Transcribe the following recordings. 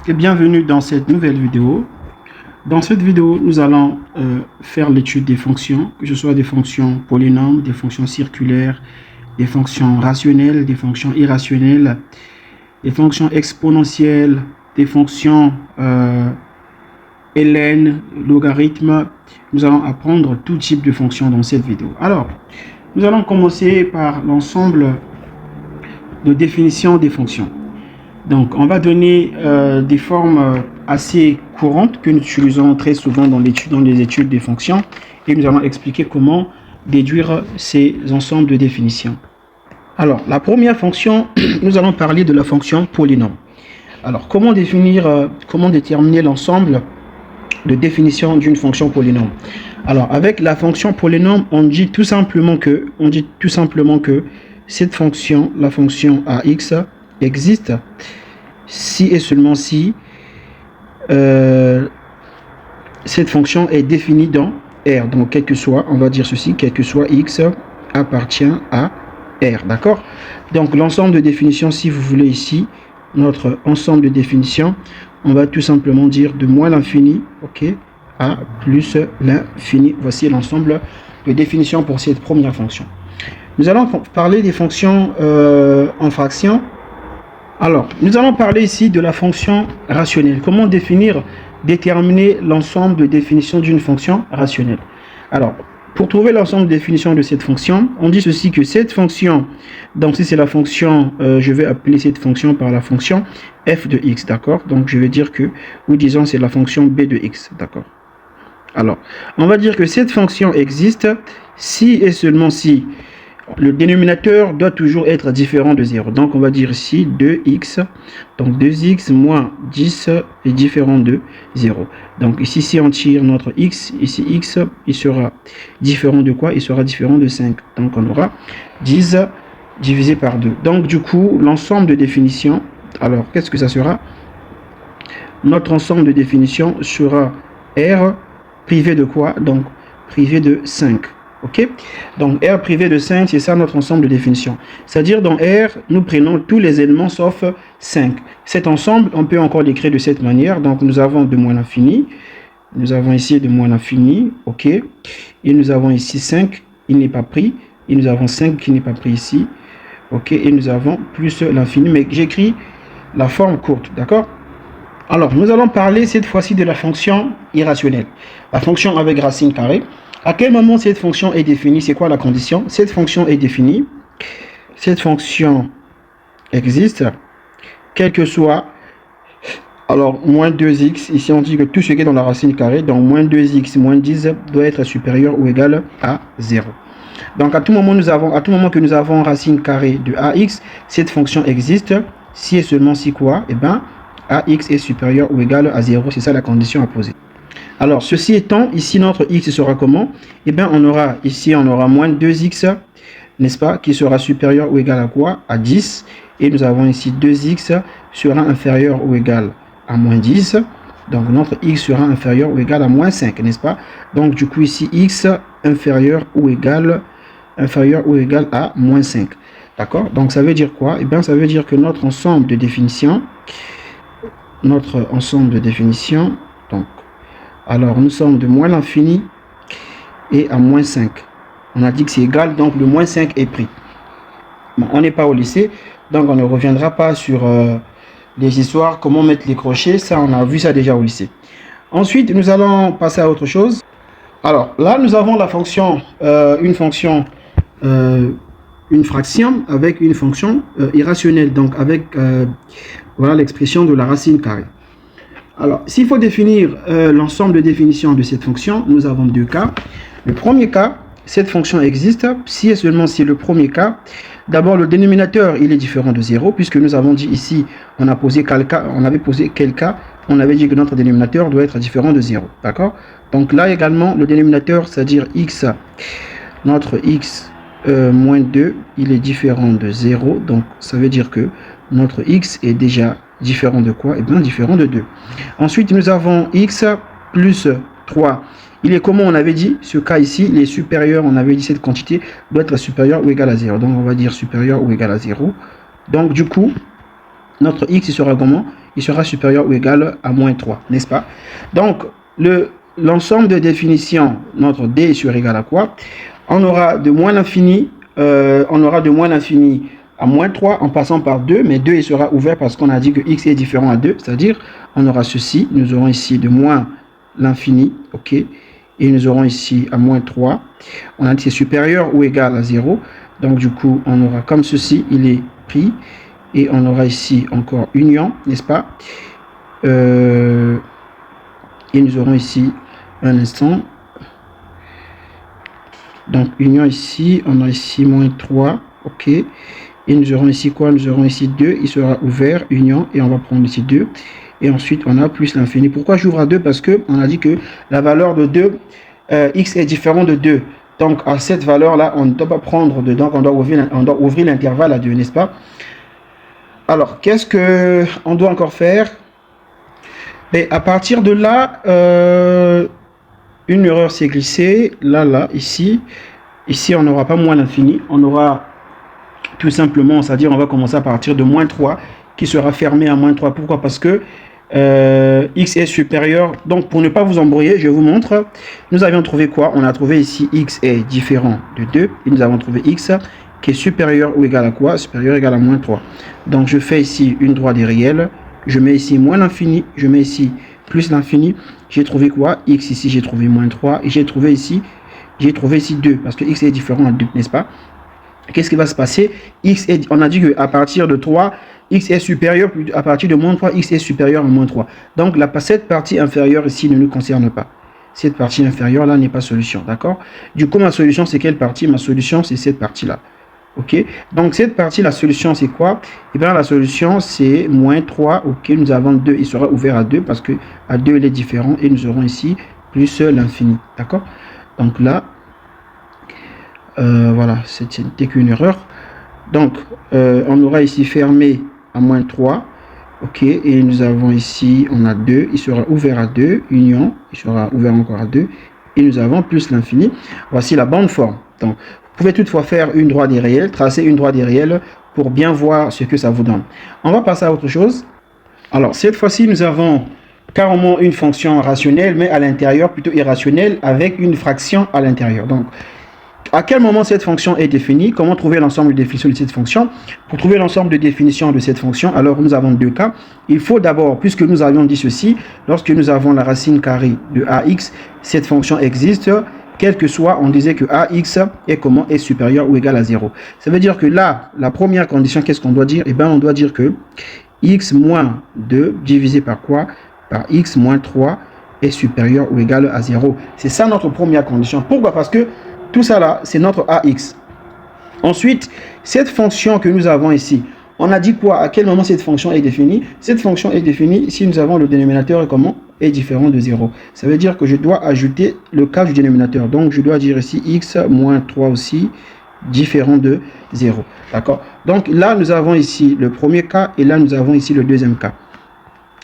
et bienvenue dans cette nouvelle vidéo. Dans cette vidéo, nous allons faire l'étude des fonctions, que ce soit des fonctions polynômes, des fonctions circulaires, des fonctions rationnelles, des fonctions irrationnelles, des fonctions exponentielles, des fonctions ln, logarithme. Nous allons apprendre tout type de fonctions dans cette vidéo. Alors, nous allons commencer par l'ensemble de définition des fonctions. Donc, on va donner des formes assez courantes que nous utilisons très souvent dans les études des fonctions, et nous allons expliquer comment déduire ces ensembles de définitions. Alors, la première fonction, nous allons parler de la fonction polynôme. Alors, comment déterminer l'ensemble de définition d'une fonction polynôme? Alors, avec la fonction polynôme, on dit tout simplement que cette fonction, la fonction ax, existe si et seulement si cette fonction est définie dans R. Donc, quel que soit, on va dire ceci, quel que soit x appartient à R. D'accord? Donc, l'ensemble de définitions, si vous voulez ici, notre ensemble de définitions, on va tout simplement dire de moins l'infini, ok, à plus l'infini. Voici l'ensemble de définitions pour cette première fonction. Nous allons parler des fonctions en fraction. Alors, nous allons parler ici de la fonction rationnelle. Comment déterminer l'ensemble de définitions d'une fonction rationnelle? Alors, pour trouver l'ensemble de définitions de cette fonction, on dit ceci, que cette fonction, donc si c'est la fonction, je vais appeler cette fonction par la fonction f de x, d'accord? Donc, je vais dire que, ou disons, c'est la fonction b de x, d'accord? Alors, on va dire que cette fonction existe si et seulement si le dénominateur doit toujours être différent de 0. Donc, on va dire ici 2x. Donc, 2x moins 10 est différent de 0. Donc, ici, si on tire notre x, ici, x, il sera différent de quoi? Il sera différent de 5. Donc, on aura 10 divisé par 2. Donc, du coup, l'ensemble de définitions, alors, qu'est-ce que ça sera? Notre ensemble de définitions sera R privé de quoi? Donc, privé de 5. Ok, donc R privé de 5, c'est ça notre ensemble de définition. C'est-à-dire dans R, nous prenons tous les éléments sauf 5. Cet ensemble, on peut encore l'écrire de cette manière. Donc nous avons de moins l'infini. Nous avons ici de moins l'infini. Ok. Et nous avons ici 5, il n'est pas pris. Et nous avons 5 qui n'est pas pris ici. Ok. Et nous avons plus l'infini. Mais j'écris la forme courte. D'accord? Alors, nous allons parler cette fois-ci de la fonction irrationnelle. La fonction avec racine carrée. À quel moment cette fonction est définie? C'est quoi la condition? Cette fonction est définie. Cette fonction existe. Quel que soit. Alors, moins 2x. Ici, on dit que tout ce qui est dans la racine carrée. Donc, moins 2x moins 10 doit être supérieur ou égal à 0. Donc, à tout moment que nous avons racine carrée de ax, cette fonction existe. Si et seulement si quoi? Eh bien, ax est supérieur ou égal à 0. C'est ça la condition à poser. Alors, ceci étant, ici, notre x sera comment? Eh bien, on aura moins 2x, n'est-ce pas, qui sera supérieur ou égal à quoi? À 10. Et nous avons ici 2x sera inférieur ou égal à moins 10. Donc, notre x sera inférieur ou égal à moins 5, n'est-ce pas? Donc, du coup, ici, x inférieur ou égal à moins 5. D'accord? Donc, ça veut dire quoi? Eh bien, ça veut dire que notre ensemble de définition, donc, alors, nous sommes de moins l'infini et à moins 5. On a dit que c'est égal, donc le moins 5 est pris. Bon, on n'est pas au lycée, donc on ne reviendra pas sur les histoires, comment mettre les crochets. Ça, on a vu ça déjà au lycée. Ensuite, nous allons passer à autre chose. Alors, là, nous avons la fonction, une fraction avec une fonction irrationnelle. Donc, avec voilà l'expression de la racine carrée. Alors, s'il faut définir l'ensemble de définitions de cette fonction, nous avons deux cas. Le premier cas, cette fonction existe si et seulement si le premier cas, d'abord le dénominateur il est différent de 0, puisque nous avons dit ici, on avait posé quel cas? On avait dit que notre dénominateur doit être différent de 0. D'accord? Donc là également, le dénominateur, c'est-à-dire x, notre x moins 2, il est différent de 0. Donc ça veut dire que notre x est déjà différent de quoi? Eh bien, différent de 2. Ensuite, nous avons x plus 3. Il est comment? On avait dit, ce cas ici, il est supérieur. On avait dit cette quantité doit être supérieure ou égale à 0. Donc, on va dire supérieur ou égal à 0. Donc, du coup, notre x il sera comment? Il sera supérieur ou égal à moins 3, n'est-ce pas? Donc, l'ensemble de définition, notre d sur égal à quoi? On aura de moins l'infini, à moins 3 en passant par 2, mais 2 il sera ouvert parce qu'on a dit que x est différent à 2, c'est-à-dire on aura ceci, nous aurons ici de moins l'infini, ok, et nous aurons ici à moins 3, on a dit c'est supérieur ou égal à 0, donc du coup on aura comme ceci, il est pris, et on aura ici encore union, n'est-ce pas, et nous aurons ici un instant, donc union ici, on a ici moins 3, ok, et nous aurons ici quoi? Nous aurons ici 2, il sera ouvert, union, et on va prendre ici 2. Et ensuite, on a plus l'infini. Pourquoi j'ouvre à 2? Parce qu'on a dit que la valeur de 2, x est différent de 2. Donc, à cette valeur-là, on ne doit pas prendre de... Donc, on doit ouvrir l'intervalle à 2, n'est-ce pas? Alors, qu'est-ce qu'on doit encore faire? Et à partir de là, une erreur s'est glissée. Là, ici. Ici, on n'aura pas moins l'infini. On aura... tout simplement, c'est-à-dire on va commencer à partir de moins 3 qui sera fermé à moins 3. Pourquoi? Parce que x est supérieur. Donc pour ne pas vous embrouiller, je vous montre. Nous avions trouvé quoi? On a trouvé ici x est différent de 2 et nous avons trouvé x qui est supérieur ou égal à quoi? Supérieur ou égal à moins 3. Donc je fais ici une droite des réels. Je mets ici moins l'infini. Je mets ici plus l'infini. J'ai trouvé quoi? X ici, j'ai trouvé moins 3. Et j'ai trouvé ici 2 parce que x est différent à 2, n'est-ce pas? Qu'est-ce qui va se passer? On a dit qu'à partir de 3, x est supérieur, à partir de moins 3, x est supérieur à moins 3. Donc, cette partie inférieure ici ne nous concerne pas. Cette partie inférieure là n'est pas solution, d'accord? Du coup, ma solution, c'est quelle partie? Ma solution, c'est cette partie-là. Ok? Donc, cette partie, la solution, c'est quoi? Eh bien, la solution, c'est moins 3. Ok, nous avons 2. Il sera ouvert à 2 parce que à 2, il est différent. Et nous aurons ici plus l'infini, d'accord? Donc là, voilà, c'était qu'une erreur. Donc, on aura ici fermé à moins 3. Ok, et nous avons ici, on a 2. Il sera ouvert à 2. Union, il sera ouvert encore à 2. Et nous avons plus l'infini. Voici la bonne forme. Donc, vous pouvez toutefois faire une droite des réels, tracer une droite des réels pour bien voir ce que ça vous donne. On va passer à autre chose. Alors, cette fois-ci, nous avons carrément une fonction rationnelle, mais à l'intérieur, plutôt irrationnelle, avec une fraction à l'intérieur. Donc, à quel moment cette fonction est définie? Comment trouver l'ensemble de définitions de cette fonction? Pour trouver l'ensemble de définitions de cette fonction, alors nous avons deux cas. Il faut d'abord, puisque nous avions dit ceci, lorsque nous avons la racine carrée de ax, cette fonction existe, quel que soit, on disait que ax est supérieur ou égal à 0. Ça veut dire que là, la première condition, qu'est-ce qu'on doit dire? Eh bien, on doit dire que x moins 2 divisé par quoi? Par x moins 3 est supérieur ou égal à 0. C'est ça notre première condition. Pourquoi? Parce que tout ça là, c'est notre ax. Ensuite, cette fonction que nous avons ici, on a dit quoi? À quel moment cette fonction est définie? Cette fonction est définie si nous avons le dénominateur est différent de 0. Ça veut dire que je dois ajouter le cas du dénominateur. Donc, je dois dire ici x moins 3 aussi différent de 0. D'accord? Donc, là, nous avons ici le premier cas et là, nous avons ici le deuxième cas.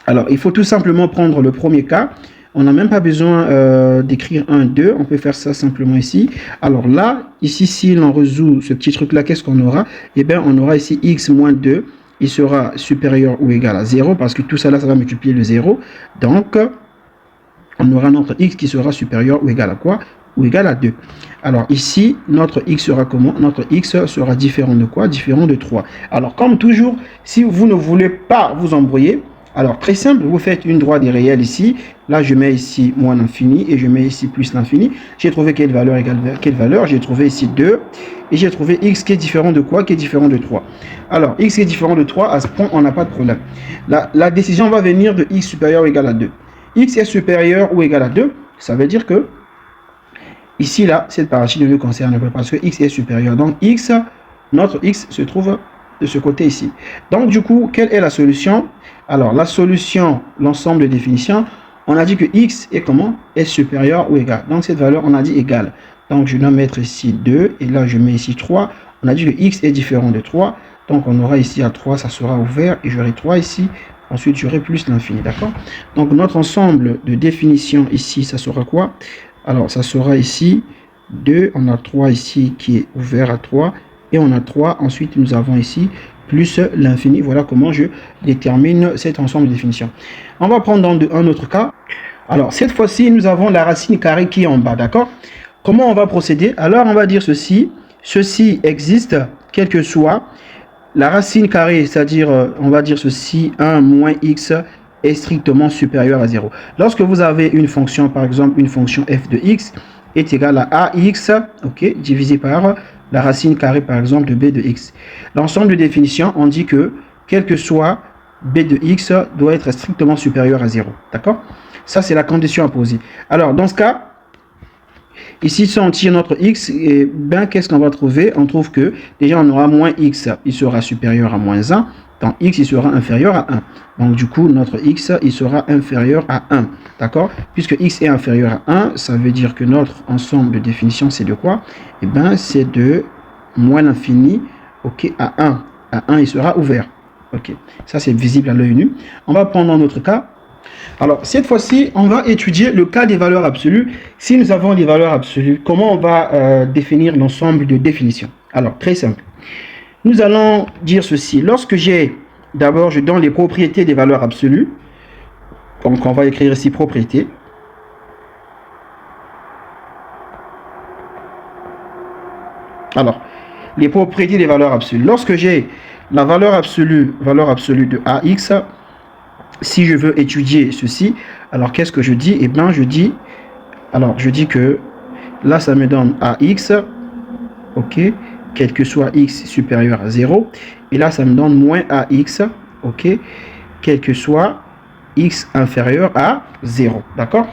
Alors, il faut tout simplement prendre le premier cas. On n'a même pas besoin d'écrire 1, 2. On peut faire ça simplement ici. Alors là, ici, si l'on résout ce petit truc-là, qu'est-ce qu'on aura? Eh bien, on aura ici x moins 2. Il sera supérieur ou égal à 0 parce que tout ça là, ça va multiplier le 0. Donc, on aura notre x qui sera supérieur ou égal à quoi? Ou égal à 2. Alors ici, notre x sera comment? Notre x sera différent de quoi? Différent de 3. Alors, comme toujours, si vous ne voulez pas vous embrouiller, alors, très simple, vous faites une droite des réels ici. Là, je mets ici moins l'infini et je mets ici plus l'infini. J'ai trouvé quelle valeur égale quelle valeur? J'ai trouvé ici 2. Et j'ai trouvé x qui est différent de quoi? Qui est différent de 3. Alors, x qui est différent de 3, à ce point, on n'a pas de problème. La décision va venir de x supérieur ou égal à 2. X est supérieur ou égal à 2, ça veut dire que ici, là, cette partie ne nous concerne pas parce que x est supérieur. Donc, notre x se trouve de ce côté ici. Donc, du coup, quelle est la solution? Alors, la solution, l'ensemble de définitions, on a dit que x est comment? Est supérieur ou égal. Donc, cette valeur, on a dit égal. Donc, je dois mettre ici 2 et là, je mets ici 3. On a dit que x est différent de 3. Donc, on aura ici à 3, ça sera ouvert et j'aurai 3 ici. Ensuite, j'aurai plus l'infini, d'accord? Donc, notre ensemble de définitions ici, ça sera quoi? Alors, ça sera ici 2. On a 3 ici qui est ouvert à 3. Et on a 3. Ensuite, nous avons ici plus l'infini. Voilà comment je détermine cet ensemble de définitions. On va prendre un autre cas. Alors, cette fois-ci, nous avons la racine carrée qui est en bas, d'accord? Comment on va procéder? Alors, on va dire ceci. Ceci existe, quel que soit la racine carrée, c'est-à-dire, on va dire ceci, 1 moins x est strictement supérieur à 0. Lorsque vous avez une fonction, par exemple, une fonction f de x est égale à ax, ok, divisé par la racine carrée, par exemple, de b de x. L'ensemble de définitions, on dit que, quel que soit b de x, doit être strictement supérieur à 0. D'accord? Ça, c'est la condition à poser. Alors, dans ce cas, ici, si on tire notre x, et ben, qu'est-ce qu'on va trouver? On trouve que, déjà, on aura moins x, il sera supérieur à moins 1. Dans x, il sera inférieur à 1. Donc, du coup, notre x, il sera inférieur à 1. D'accord? Puisque x est inférieur à 1, ça veut dire que notre ensemble de définition, c'est de quoi? Eh bien, c'est de moins l'infini, ok, à 1. À 1, il sera ouvert. Ok, ça, c'est visible à l'œil nu. On va prendre un autre cas. Alors, cette fois-ci, on va étudier le cas des valeurs absolues. Si nous avons des valeurs absolues, comment on va définir l'ensemble de définitions? Alors, très simple. Nous allons dire ceci. Lorsque j'ai, d'abord, je donne les propriétés des valeurs absolues. Donc, on va écrire ici propriété. Alors, les propriétés des valeurs absolues. Lorsque j'ai la valeur absolue de AX, si je veux étudier ceci, alors qu'est-ce que je dis? Eh bien, je dis que là, ça me donne AX, ok, quel que soit x supérieur à 0. Et là, ça me donne moins AX, ok, quel que soit x inférieur à 0. D'accord?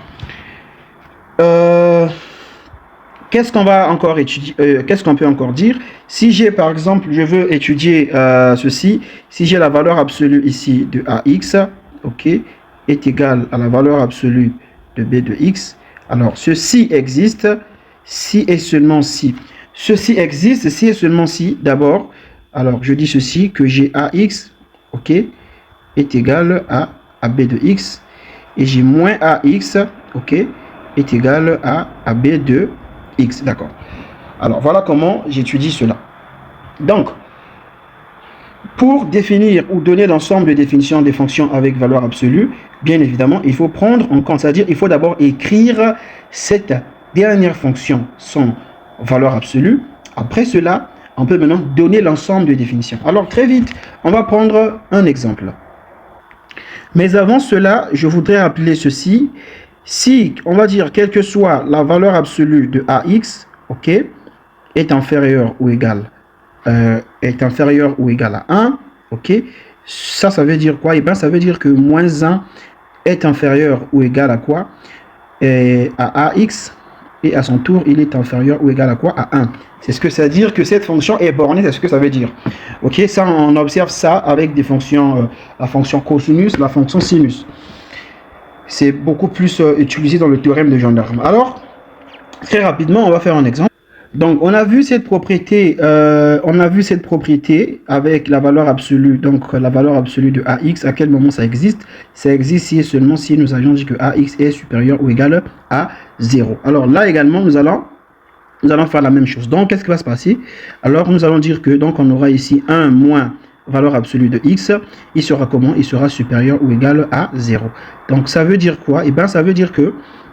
Qu'est-ce qu'on va encore étudier? Qu'est-ce qu'on peut encore dire? Si j'ai, par exemple, je veux étudier ceci, si j'ai la valeur absolue ici de AX, ok, est égal à la valeur absolue de b de x, alors ceci existe si et seulement si. Ceci existe si et seulement si, d'abord, alors je dis ceci, que j'ai AX, ok, est égal à b de x, et j'ai moins AX, ok, est égal à b de x, d'accord. Alors voilà comment j'étudie cela. Donc, pour définir ou donner l'ensemble de définitions des fonctions avec valeur absolue, bien évidemment, il faut prendre en compte, c'est-à-dire il faut d'abord écrire cette dernière fonction, son valeur absolue. Après cela, on peut maintenant donner l'ensemble de définitions. Alors très vite, on va prendre un exemple. Mais avant cela, je voudrais rappeler ceci. Si, on va dire, quelle que soit la valeur absolue de AX, ok, est inférieure ou égale à 1, ok, ça veut dire quoi? Et bien, ça veut dire que moins 1 est inférieur ou égal à quoi? À AX, et à son tour, il est inférieur ou égal à quoi? À 1. C'est ce que ça veut dire que cette fonction est bornée, c'est ce que ça veut dire. Ok, ça, on observe ça avec des fonctions, la fonction cosinus, la fonction sinus. C'est beaucoup plus utilisé dans le théorème de gendarme. Alors, très rapidement, on va faire un exemple. Donc, on a vu cette propriété, avec la valeur absolue, donc la valeur absolue de AX. À quel moment ça existe? Ça existe si et seulement si nous avions dit que AX est supérieur ou égal à 0. Alors là également, nous allons faire la même chose. Donc, qu'est-ce qui va se passer? Alors, nous allons dire que, donc, on aura ici 1 moins valeur absolue de x, il sera comment? Il sera supérieur ou égal à 0. Donc, ça veut dire quoi? Eh bien, ça veut dire que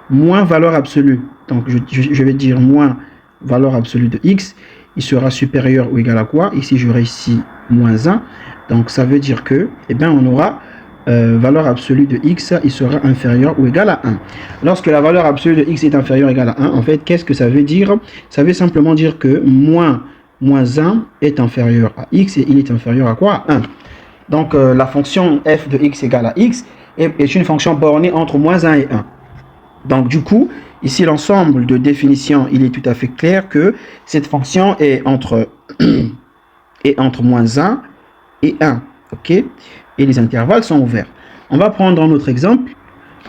moins valeur absolue, donc je vais dire moins valeur absolue de x, il sera supérieur ou égal à quoi? Ici, j'aurai ici moins 1. Donc, ça veut dire que, eh bien, on aura valeur absolue de x, il sera inférieur ou égal à 1. Lorsque la valeur absolue de x est inférieure ou égal à 1, en fait, qu'est-ce que ça veut dire? Ça veut simplement dire que moins 1 est inférieur à x et il est inférieur à quoi? À 1. Donc, la fonction f de x égale à x est une fonction bornée entre moins 1 et 1. Donc, du coup, ici, l'ensemble de définitions, il est tout à fait clair que cette fonction est entre moins 1 et 1. OK? Et les intervalles sont ouverts. On va prendre un autre exemple.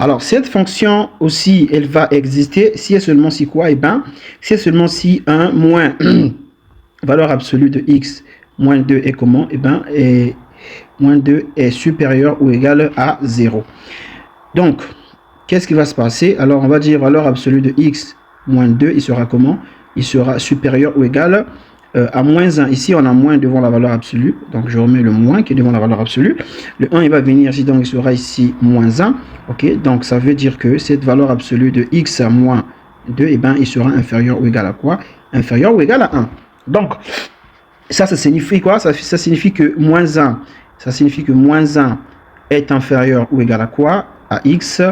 Alors, cette fonction aussi, elle va exister si et seulement si quoi? Eh bien, si et seulement si 1 moins valeur absolue de x moins 2 est comment? Eh bien, moins 2 est supérieur ou égal à 0. Donc, qu'est-ce qui va se passer? Alors, on va dire valeur absolue de x moins 2, il sera comment? Il sera supérieur ou égal à moins 1. Ici, on a moins devant la valeur absolue. Donc, je remets le moins qui est devant la valeur absolue. Le 1, il va venir ici, donc il sera ici moins 1. Ok, donc ça veut dire que cette valeur absolue de x moins 2, eh ben, il sera inférieur ou égal à quoi? Inférieur ou égal à 1. Donc, ça signifie quoi? Ça signifie que moins 1, ça signifie que moins 1 est inférieur ou égal à quoi? À x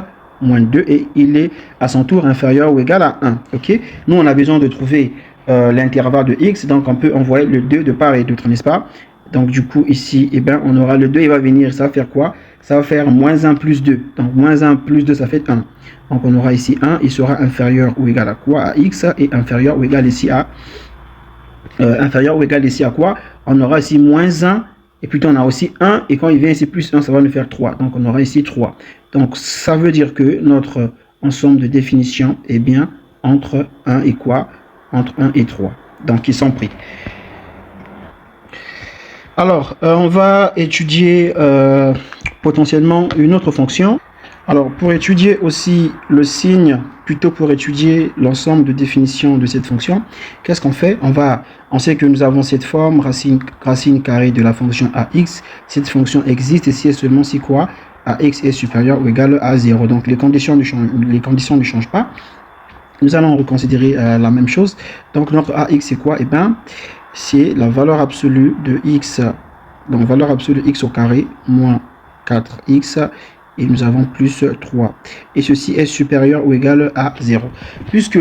moins 2 et il est à son tour inférieur ou égal à 1. Ok, nous on a besoin de trouver l'intervalle de x, donc on peut envoyer le 2 de part et d'autre, n'est-ce pas? Donc du coup ici, eh ben, on aura le 2, il va venir, ça va faire quoi? Ça va faire moins 1 plus 2. Donc moins 1 plus 2, ça fait 1. Donc on aura ici 1, il sera inférieur ou égal à quoi? À x, et inférieur ou égal ici à inférieur ou égal ici à quoi? On aura ici moins 1, et puis on a aussi 1, et quand il vient ici plus 1, ça va nous faire 3. Donc on aura ici 3. Donc ça veut dire que notre ensemble de définition est bien entre 1 et quoi? Entre 1 et 3. Donc ils sont pris. Alors, on va étudier potentiellement une autre fonction. Alors, pour étudier aussi le signe, plutôt pour étudier l'ensemble de définition de cette fonction, qu'est-ce qu'on fait? On sait que nous avons cette forme, racine carrée de la fonction ax. Cette fonction existe si et seulement si quoi? Ax est supérieur ou égal à 0. Donc, les conditions ne changent pas. Nous allons reconsidérer la même chose. Donc, notre ax, c'est quoi? Eh bien, c'est la valeur absolue de x, donc valeur absolue de x au carré, moins 4x, et nous avons plus 3. Et ceci est supérieur ou égal à 0. Puisque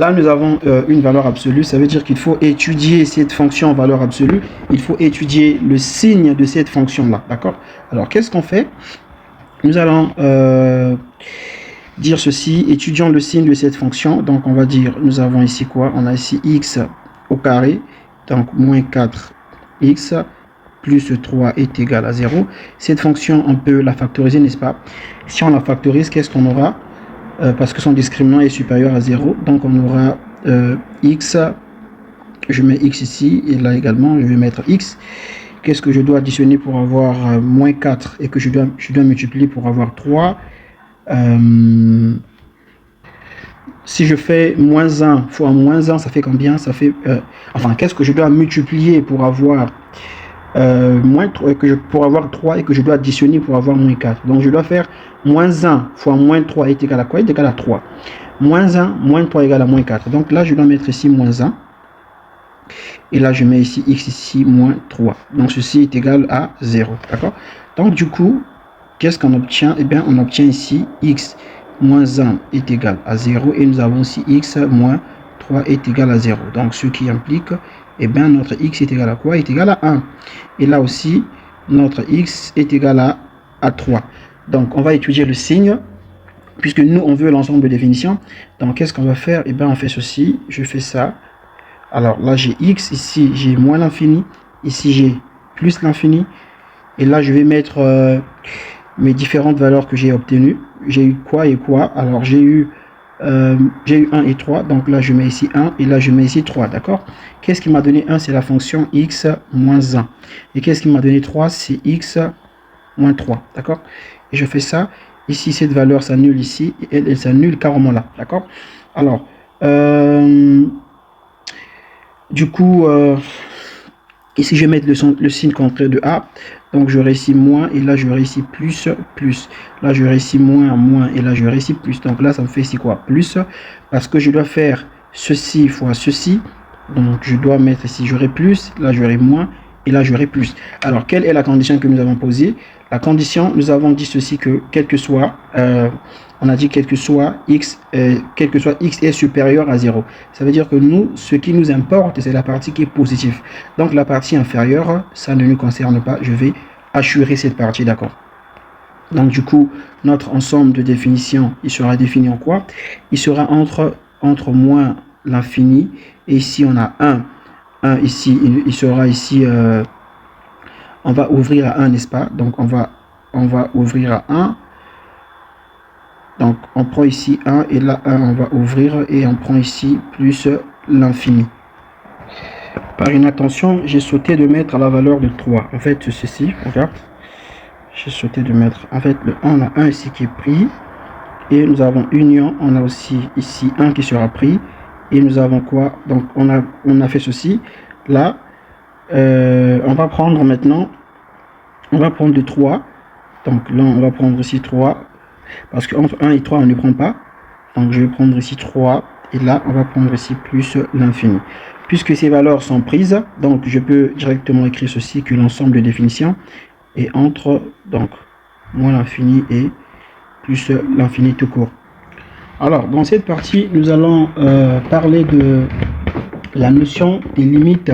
là, nous avons une valeur absolue, ça veut dire qu'il faut étudier cette fonction en valeur absolue. Il faut étudier le signe de cette fonction-là. D'accord? Alors, qu'est-ce qu'on fait? Nous allons dire ceci, étudions le signe de cette fonction. Donc, on va dire, nous avons ici quoi? On a ici x au carré, donc moins 4x plus 3 est égal à 0. Cette fonction, on peut la factoriser, n'est-ce pas? Si on la factorise, qu'est-ce qu'on aura? Parce que son discriminant est supérieur à 0, donc on aura x, je mets x ici, et là également, je vais mettre x. Qu'est-ce que je dois additionner pour avoir moins 4 et que je dois multiplier pour avoir 3? Si je fais moins 1 fois moins 1, ça fait combien? Ça fait, enfin, qu'est-ce que je dois multiplier pour avoir moins 3, pour avoir 3 et que je dois additionner pour avoir moins 4? Donc, je dois faire moins 1 fois moins 3 est égal à quoi? Est égal à 3. Moins 1, moins 3 est égal à moins 4. Donc là, je dois mettre ici moins 1. Et là, je mets ici x ici, moins 3. Donc, ceci est égal à 0. D'accord? Donc, du coup, qu'est-ce qu'on obtient? Eh bien, on obtient ici x moins 1 est égal à 0 et nous avons aussi x moins 3 est égal à 0. Donc, ce qui implique, eh bien, notre x est égal à quoi? Est égal à 1. Et là aussi, notre x est égal à 3. Donc, on va étudier le signe, puisque nous, on veut l'ensemble de définition. Donc, qu'est-ce qu'on va faire? Eh bien, on fait ceci, je fais ça. Alors, là, j'ai x, ici, j'ai moins l'infini, ici, j'ai plus l'infini. Et là, je vais mettre mes différentes valeurs que j'ai obtenues. J'ai eu quoi et quoi? Alors, j'ai eu 1 et 3. Donc là, je mets ici 1 et là, je mets ici 3. D'accord? Qu'est-ce qui m'a donné 1? C'est la fonction x moins 1. Et qu'est-ce qui m'a donné 3? C'est x moins 3. D'accord? Et je fais ça. Ici, cette valeur s'annule ici. Et elle s'annule carrément là. D'accord? Alors, du coup, ici, je vais mettre le signe contraire de A. Donc, j'aurai ici moins et là, j'aurai ici plus, plus. Là, j'aurai ici moins, moins et là, j'aurai ici plus. Donc là, ça me fait ici quoi? Plus. Parce que je dois faire ceci fois ceci. Donc, je dois mettre ici, j'aurai plus. Là, j'aurai moins et là, j'aurai plus. Alors, quelle est la condition que nous avons posée? La condition, nous avons dit ceci que quel que soit, on a dit quel que soit x est supérieur à 0. Ça veut dire que nous, ce qui nous importe, c'est la partie qui est positive. Donc la partie inférieure, ça ne nous concerne pas. Je vais assurer cette partie, d'accord? Donc du coup, notre ensemble de définition, il sera défini en quoi? Il sera entre moins l'infini, et ici on a 1 ici, il sera ici, on va ouvrir à 1, n'est-ce pas? Donc on va ouvrir à 1. Donc, on prend ici 1 et là 1, on va ouvrir et on prend ici plus l'infini. Par inattention, j'ai sauté de mettre la valeur de 3. En fait, ceci, regarde. J'ai sauté de mettre, en fait, le 1, on a 1 ici qui est pris. Et nous avons union, on a aussi ici 1 qui sera pris. Et nous avons quoi? Donc on a fait ceci. Là, on va prendre maintenant, on va prendre de 3. Donc là, on va prendre ici 3. Parce qu'entre 1 et 3, on ne prend pas. Donc je vais prendre ici 3. Et là, on va prendre ici plus l'infini. Puisque ces valeurs sont prises, donc je peux directement écrire ceci, que l'ensemble de définition est entre donc moins l'infini et plus l'infini tout court. Alors, dans cette partie, nous allons parler de la notion des limites.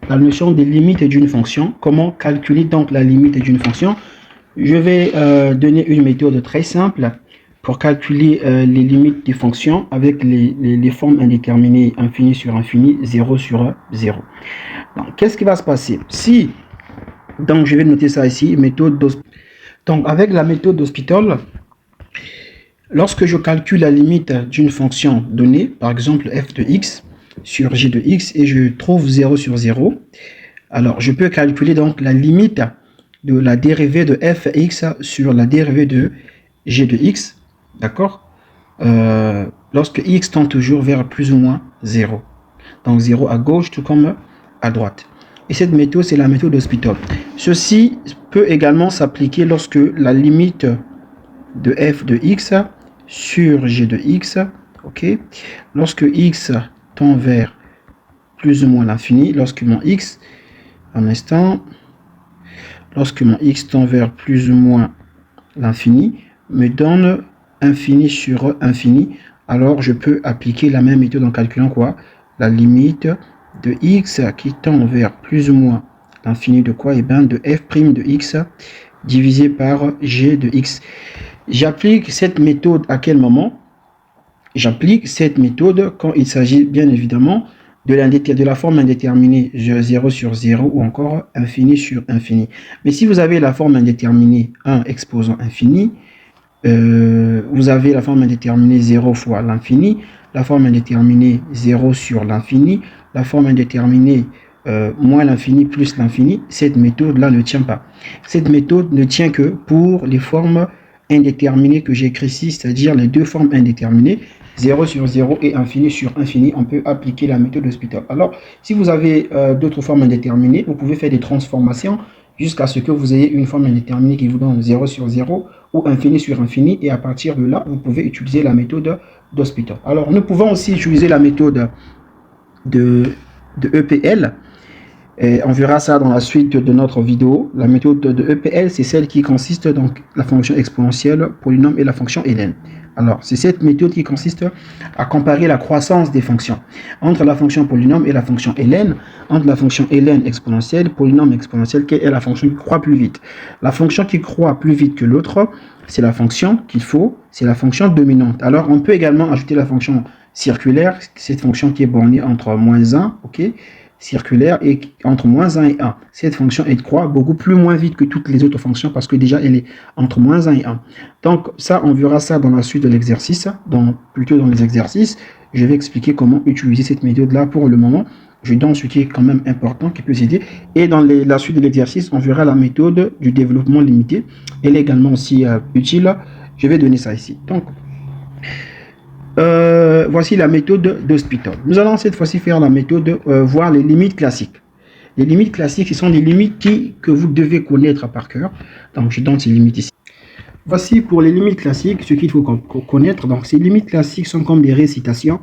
La notion des limites d'une fonction. Comment calculer donc la limite d'une fonction. Je vais donner une méthode très simple pour calculer les limites des fonctions avec les formes indéterminées infini sur infini, 0 sur 0. Donc, qu'est-ce qui va se passer? Si, donc je vais noter ça ici, méthode d'Hospital. Donc, avec la méthode d'Hospital, lorsque je calcule la limite d'une fonction donnée, par exemple f de x sur g de x, et je trouve 0 sur 0, alors je peux calculer donc la limite de la dérivée de fx sur la dérivée de g de x, d'accord, lorsque x tend toujours vers plus ou moins 0. Donc 0 à gauche, tout comme à droite. Et cette méthode, c'est la méthode d'Hospital. Ceci peut également s'appliquer lorsque la limite de f de x sur g de x, ok, lorsque x tend vers plus ou moins l'infini, lorsque mon x, un instant, lorsque mon x tend vers plus ou moins l'infini, me donne infini sur infini, alors je peux appliquer la même méthode en calculant quoi? La limite de x qui tend vers plus ou moins l'infini de quoi? Et bien de f' de x divisé par g de x. J'applique cette méthode à quel moment? J'applique cette méthode quand il s'agit bien évidemment de la forme indéterminée 0 sur 0 ou encore infini sur infini. Mais si vous avez la forme indéterminée 1 exposant infini, vous avez la forme indéterminée 0 fois l'infini, la forme indéterminée 0 sur l'infini, la forme indéterminée moins l'infini plus l'infini, cette méthode-là ne tient pas. Cette méthode ne tient que pour les formes indéterminées que j'ai écrites ici, c'est-à-dire les deux formes indéterminées, 0 sur 0 et infini sur infini, on peut appliquer la méthode d'Hospital. Alors, si vous avez d'autres formes indéterminées, vous pouvez faire des transformations jusqu'à ce que vous ayez une forme indéterminée qui vous donne 0 sur 0 ou infini sur infini, et à partir de là, vous pouvez utiliser la méthode d'Hospital. Alors, nous pouvons aussi utiliser la méthode de EPL. Et on verra ça dans la suite de notre vidéo. La méthode de EPL, c'est celle qui consiste donc la fonction exponentielle, polynôme et la fonction ln. Alors, c'est cette méthode qui consiste à comparer la croissance des fonctions entre la fonction polynôme et la fonction ln, entre la fonction ln exponentielle, polynôme exponentiel, quelle est la fonction qui croît plus vite. La fonction qui croît plus vite que l'autre, c'est la fonction qu'il faut, c'est la fonction dominante. Alors, on peut également ajouter la fonction circulaire, cette fonction qui est bornée entre moins 1, ok, circulaire, et entre moins 1 et 1. Cette fonction, elle croît beaucoup moins vite que toutes les autres fonctions parce que déjà, elle est entre moins 1 et 1. Donc, ça, on verra ça dans la suite de l'exercice, plutôt dans les exercices. Je vais expliquer comment utiliser cette méthode-là pour le moment. Je donne ce qui est quand même important, qui peut s'aider. Et dans la suite de l'exercice, on verra la méthode du développement limité. Elle est également aussi utile. Je vais donner ça ici. Donc, voici la méthode d'Hospital. Nous allons cette fois-ci faire la méthode, voir les limites classiques. Les limites classiques, ce sont des limites que vous devez connaître par cœur. Donc, je donne ces limites ici. Voici pour les limites classiques, ce qu'il faut connaître. Donc, ces limites classiques sont comme des récitations.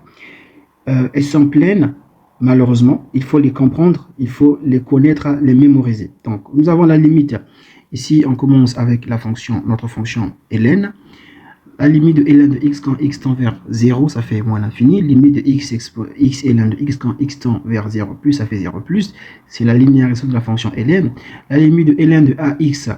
Elles sont pleines, malheureusement. Il faut les comprendre, il faut les connaître, les mémoriser. Donc, nous avons la limite. Ici, on commence avec la fonction, notre fonction ln. La limite de ln de x quand x tend vers 0, ça fait moins l'infini. Limite de x ln de x quand x tend vers 0 plus, ça fait 0 plus. C'est la linéarisation de la fonction ln. La limite de ln de ax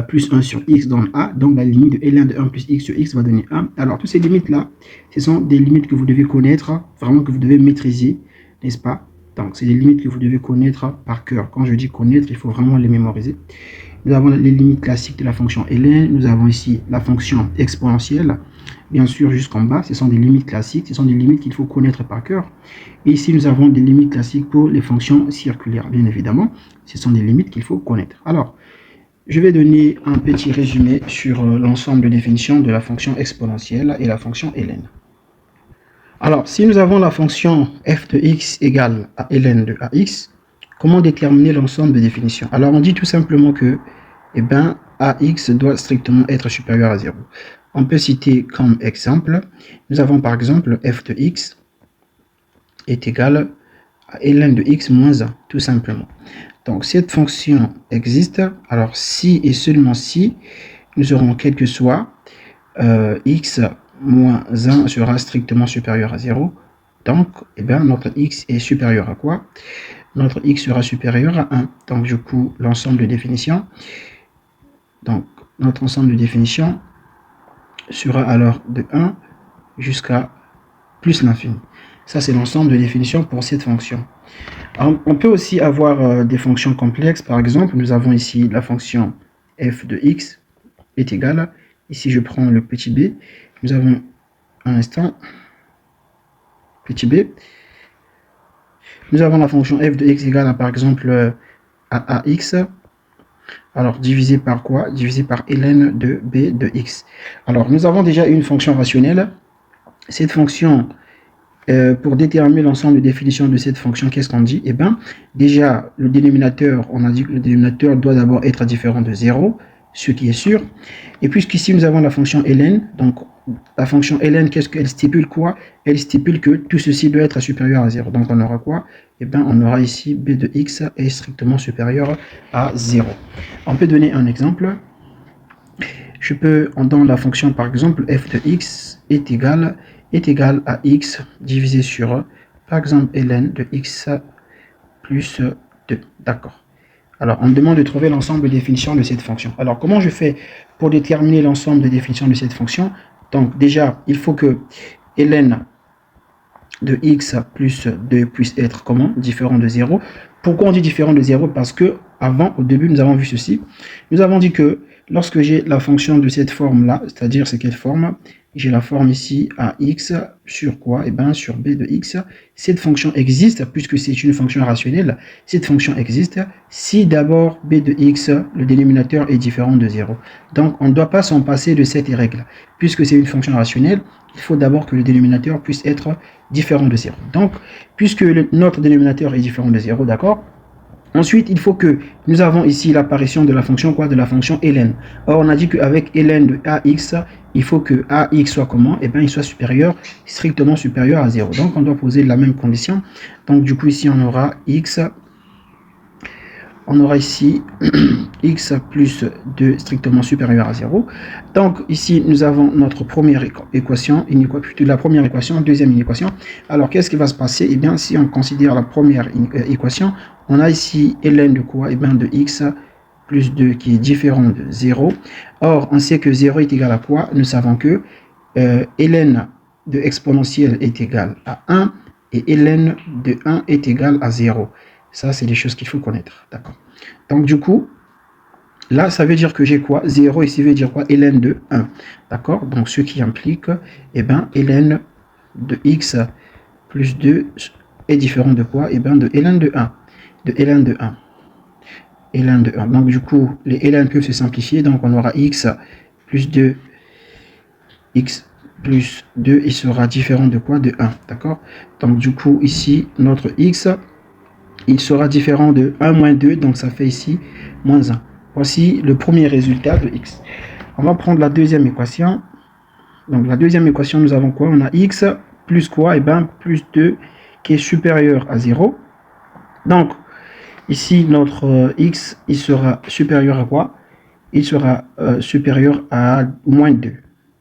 plus 1 sur x donne a. Donc la limite de ln de 1 plus x sur x va donner 1. Alors toutes ces limites-là, ce sont des limites que vous devez connaître, vraiment que vous devez maîtriser, n'est-ce pas? Donc c'est des limites que vous devez connaître par cœur. Quand je dis connaître, il faut vraiment les mémoriser. Nous avons les limites classiques de la fonction ln. Nous avons ici la fonction exponentielle. Bien sûr, jusqu'en bas, ce sont des limites classiques. Ce sont des limites qu'il faut connaître par cœur. Et ici, nous avons des limites classiques pour les fonctions circulaires. Bien évidemment, ce sont des limites qu'il faut connaître. Alors, je vais donner un petit résumé sur l'ensemble de définitions de la fonction exponentielle et la fonction ln. Alors, si nous avons la fonction f de x égale à ln de ax, comment déterminer l'ensemble de définitions? Alors, on dit tout simplement que eh ben, ax doit strictement être supérieur à 0. On peut citer comme exemple, nous avons par exemple f de x est égal à ln de x moins 1, tout simplement. Donc, cette fonction existe. Alors, si et seulement si, nous aurons quel que soit x moins 1 sera strictement supérieur à 0. Donc, eh bien, notre x est supérieur à quoi? Notre x sera supérieur à 1. Donc, du coup, l'ensemble de définition. Donc, notre ensemble de définition sera alors de 1 jusqu'à plus l'infini. Ça, c'est l'ensemble de définition pour cette fonction. Alors, on peut aussi avoir des fonctions complexes. Par exemple, nous avons ici la fonction f de x est égale. Ici, je prends le petit b. Nous avons un instant, petit b. Nous avons la fonction f de x égale à, par exemple, à ax. Alors, divisé par quoi? Divisé par ln de b de x. Alors, nous avons déjà une fonction rationnelle. Cette fonction, pour déterminer l'ensemble de définitions de cette fonction, qu'est-ce qu'on dit? Eh bien, déjà, le dénominateur, on a dit que le dénominateur doit d'abord être différent de 0, ce qui est sûr. Et puisqu'ici, nous avons la fonction ln, donc la fonction ln, qu'est-ce qu'elle stipule quoi? Elle stipule que tout ceci doit être supérieur à 0. Donc, on aura quoi? Eh bien, on aura ici b de x est strictement supérieur à 0. On peut donner un exemple. Je peux, dans la fonction, par exemple, f de x est égal à x divisé sur, par exemple, ln de x plus 2. D'accord. Alors, on me demande de trouver l'ensemble de définitions de cette fonction. Alors, comment je fais pour déterminer l'ensemble de définitions de cette fonction? Donc, déjà, il faut que ln de x plus 2 puisse être comment? Différent de 0. Pourquoi on dit différent de 0? Parce que, avant, au début, nous avons vu ceci. Nous avons dit que lorsque j'ai la fonction de cette forme-là, c'est-à-dire c'est quelle forme? J'ai la forme ici à x sur quoi? Eh bien, sur b de x. Cette fonction existe, puisque c'est une fonction rationnelle. Cette fonction existe si d'abord b de x, le dénominateur est différent de 0. Donc, on ne doit pas s'en passer de cette règle. Puisque c'est une fonction rationnelle, il faut d'abord que le dénominateur puisse être différent de 0. Donc, puisque notre dénominateur est différent de 0, d'accord? Ensuite, il faut que nous avons ici l'apparition de la fonction quoi? De la fonction ln. Or, on a dit qu'avec ln de ax, il faut que ax soit comment? Eh bien, il soit supérieur, strictement supérieur à 0. Donc, on doit poser la même condition. Donc, du coup, ici, on aura x. On aura ici x plus 2 strictement supérieur à 0. Donc, ici, nous avons notre première équation, la première équation, deuxième équation. Alors, qu'est-ce qui va se passer? Eh bien, si on considère la première équation, on a ici ln de quoi? Eh bien, de x plus 2 qui est différent de 0. Or, on sait que 0 est égal à quoi? Nous savons que ln de exponentielle est égal à 1 et ln de 1 est égal à 0. Ça, c'est des choses qu'il faut connaître. D'accord. Donc, du coup, là, ça veut dire que j'ai quoi? 0 ici veut dire quoi? Ln de 1. D'accord. Donc, ce qui implique, eh bien, ln de x plus 2 est différent de quoi? Eh bien, de ln de 1. De ln de 1. Ln de 1. Donc, du coup, les ln peuvent se simplifier. Donc, on aura x plus 2. X plus 2, il sera différent de quoi? De 1. D'accord. Donc, du coup, ici, notre x, il sera différent de 1 moins 2, donc ça fait ici moins 1. Voici le premier résultat de x. On va prendre la deuxième équation. Donc la deuxième équation, nous avons quoi? On a x plus quoi? Eh bien, plus 2 qui est supérieur à 0. Donc, ici, notre x, il sera supérieur à quoi? Il sera supérieur à moins 2.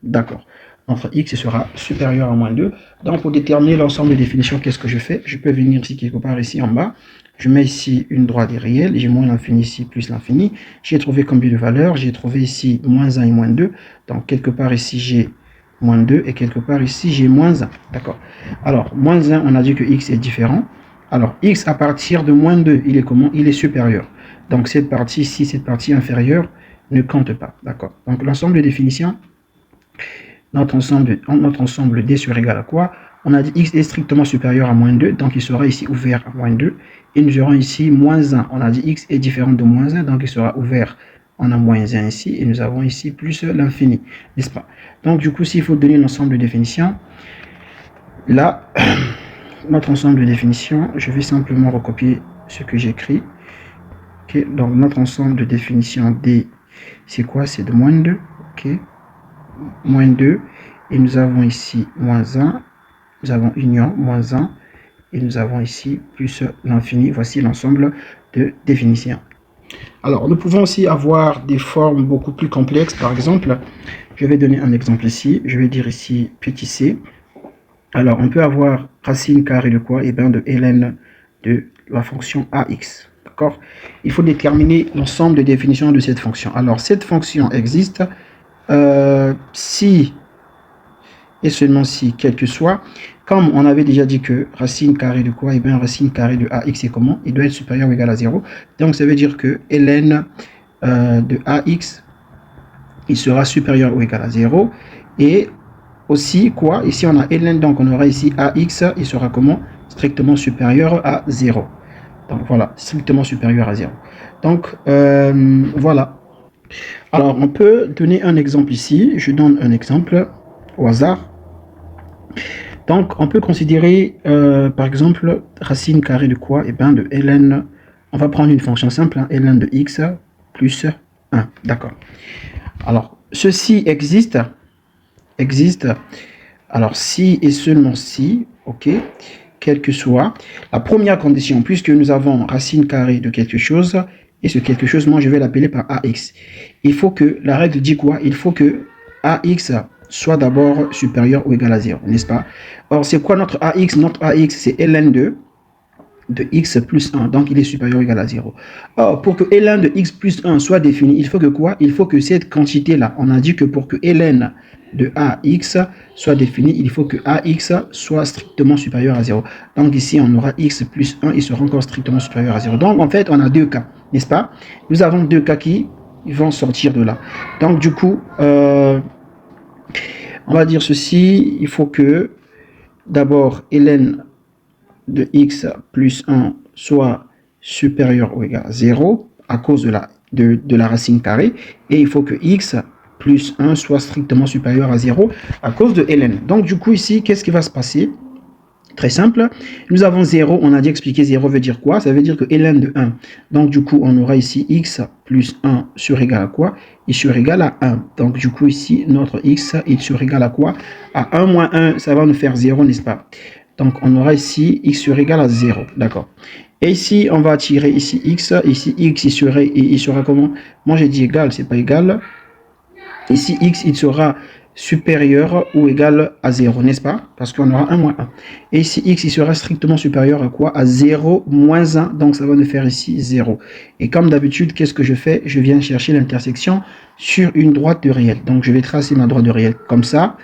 D'accord. Notre x sera supérieur à moins 2. Donc, pour déterminer l'ensemble des définitions, qu'est-ce que je fais? Je peux venir ici quelque part, ici en bas. Je mets ici une droite réelle. J'ai moins l'infini ici, plus l'infini. J'ai trouvé combien de valeurs? J'ai trouvé ici moins 1 et moins 2. Donc, quelque part ici, j'ai moins 2 et quelque part ici, j'ai moins 1. D'accord. Alors, moins 1, on a dit que x est différent. Alors, x à partir de moins 2, il est comment? Il est supérieur. Donc, cette partie ici, cette partie inférieure, ne compte pas. D'accord. Donc, l'ensemble des définitions, notre ensemble D sur égal à quoi? On a dit x est strictement supérieur à moins 2, donc il sera ici ouvert à moins 2. Et nous aurons ici moins 1. On a dit x est différent de moins 1, donc il sera ouvert. On a moins 1 ici, et nous avons ici plus l'infini, n'est-ce pas? Donc, du coup, s'il faut donner l'ensemble de définitions, Là, notre ensemble de définition, je vais simplement recopier ce que j'écris. Okay, donc notre ensemble de définition D, c'est quoi? C'est de moins 2. Ok, moins 2. Et nous avons ici moins 1. Nous avons union, moins 1. Et nous avons ici plus l'infini. Voici l'ensemble de définition. Alors, nous pouvons aussi avoir des formes beaucoup plus complexes. Par exemple, je vais donner un exemple ici. Je vais dire ici petit c. Alors, on peut avoir racine carrée de quoi? Eh bien, de ln de la fonction ax. D'accord? Il faut déterminer l'ensemble de définitions de cette fonction. Alors, cette fonction existe si et seulement si, quel que soit, comme on avait déjà dit que racine carrée de quoi? Eh bien, racine carrée de ax, c'est comment? Il doit être supérieur ou égal à 0. Donc, ça veut dire que ln de ax, il sera supérieur ou égal à 0. Et aussi, quoi? Ici, on a ln, donc on aura ici ax, il sera comment? Strictement supérieur à 0. Donc, voilà, strictement supérieur à 0. Donc, voilà. Alors, on peut donner un exemple ici. Je donne un exemple au hasard. Donc, on peut considérer, par exemple, racine carrée de quoi? Eh bien, de ln, on va prendre une fonction simple, hein, ln de x plus 1. D'accord. Alors, ceci existe. Alors, si et seulement si, ok, quelle que soit la première condition, puisque nous avons racine carrée de quelque chose, et ce quelque chose, moi, je vais l'appeler par ax. Il faut que, la règle dit quoi? Il faut que ax soit d'abord supérieur ou égal à 0, n'est-ce pas? Or, c'est quoi notre ax? Notre ax, c'est ln de x plus 1, donc il est supérieur ou égal à 0. Or, pour que ln de x plus 1 soit défini, il faut que quoi? Il faut que cette quantité-là, on a dit que pour que ln de ax soit défini, il faut que ax soit strictement supérieur à 0. Donc ici, on aura x plus 1, il sera encore strictement supérieur à 0. Donc en fait, on a deux cas, n'est-ce pas? Nous avons deux cas qui vont sortir de là. Donc du coup, on va dire ceci, il faut que d'abord ln de x plus 1 soit supérieur ou égal à 0 à cause de la racine carrée, et il faut que x plus 1 soit strictement supérieur à 0 à cause de ln. Donc du coup ici, qu'est-ce qui va se passer? Très simple, nous avons 0, on a dit expliquer 0 veut dire quoi? Ça veut dire que ln de 1, donc du coup on aura ici x plus 1 sur égal à quoi? Il sur égal à 1, donc du coup ici notre x il sur égal à quoi? À 1 moins 1, ça va nous faire 0, n'est-ce pas? Donc on aura ici x sur égal à 0, d'accord? Et ici on va tirer ici x il sera comment? Moi j'ai dit égal, c'est pas égal. Ici x il sera supérieur ou égal à 0, n'est-ce pas? Parce qu'on aura 1 moins 1. Et ici, x, il sera strictement supérieur à quoi? À 0 moins 1, donc ça va nous faire ici 0. Et comme d'habitude, qu'est-ce que je fais? Je viens chercher l'intersection sur une droite de réel. Donc je vais tracer ma droite de réel comme ça.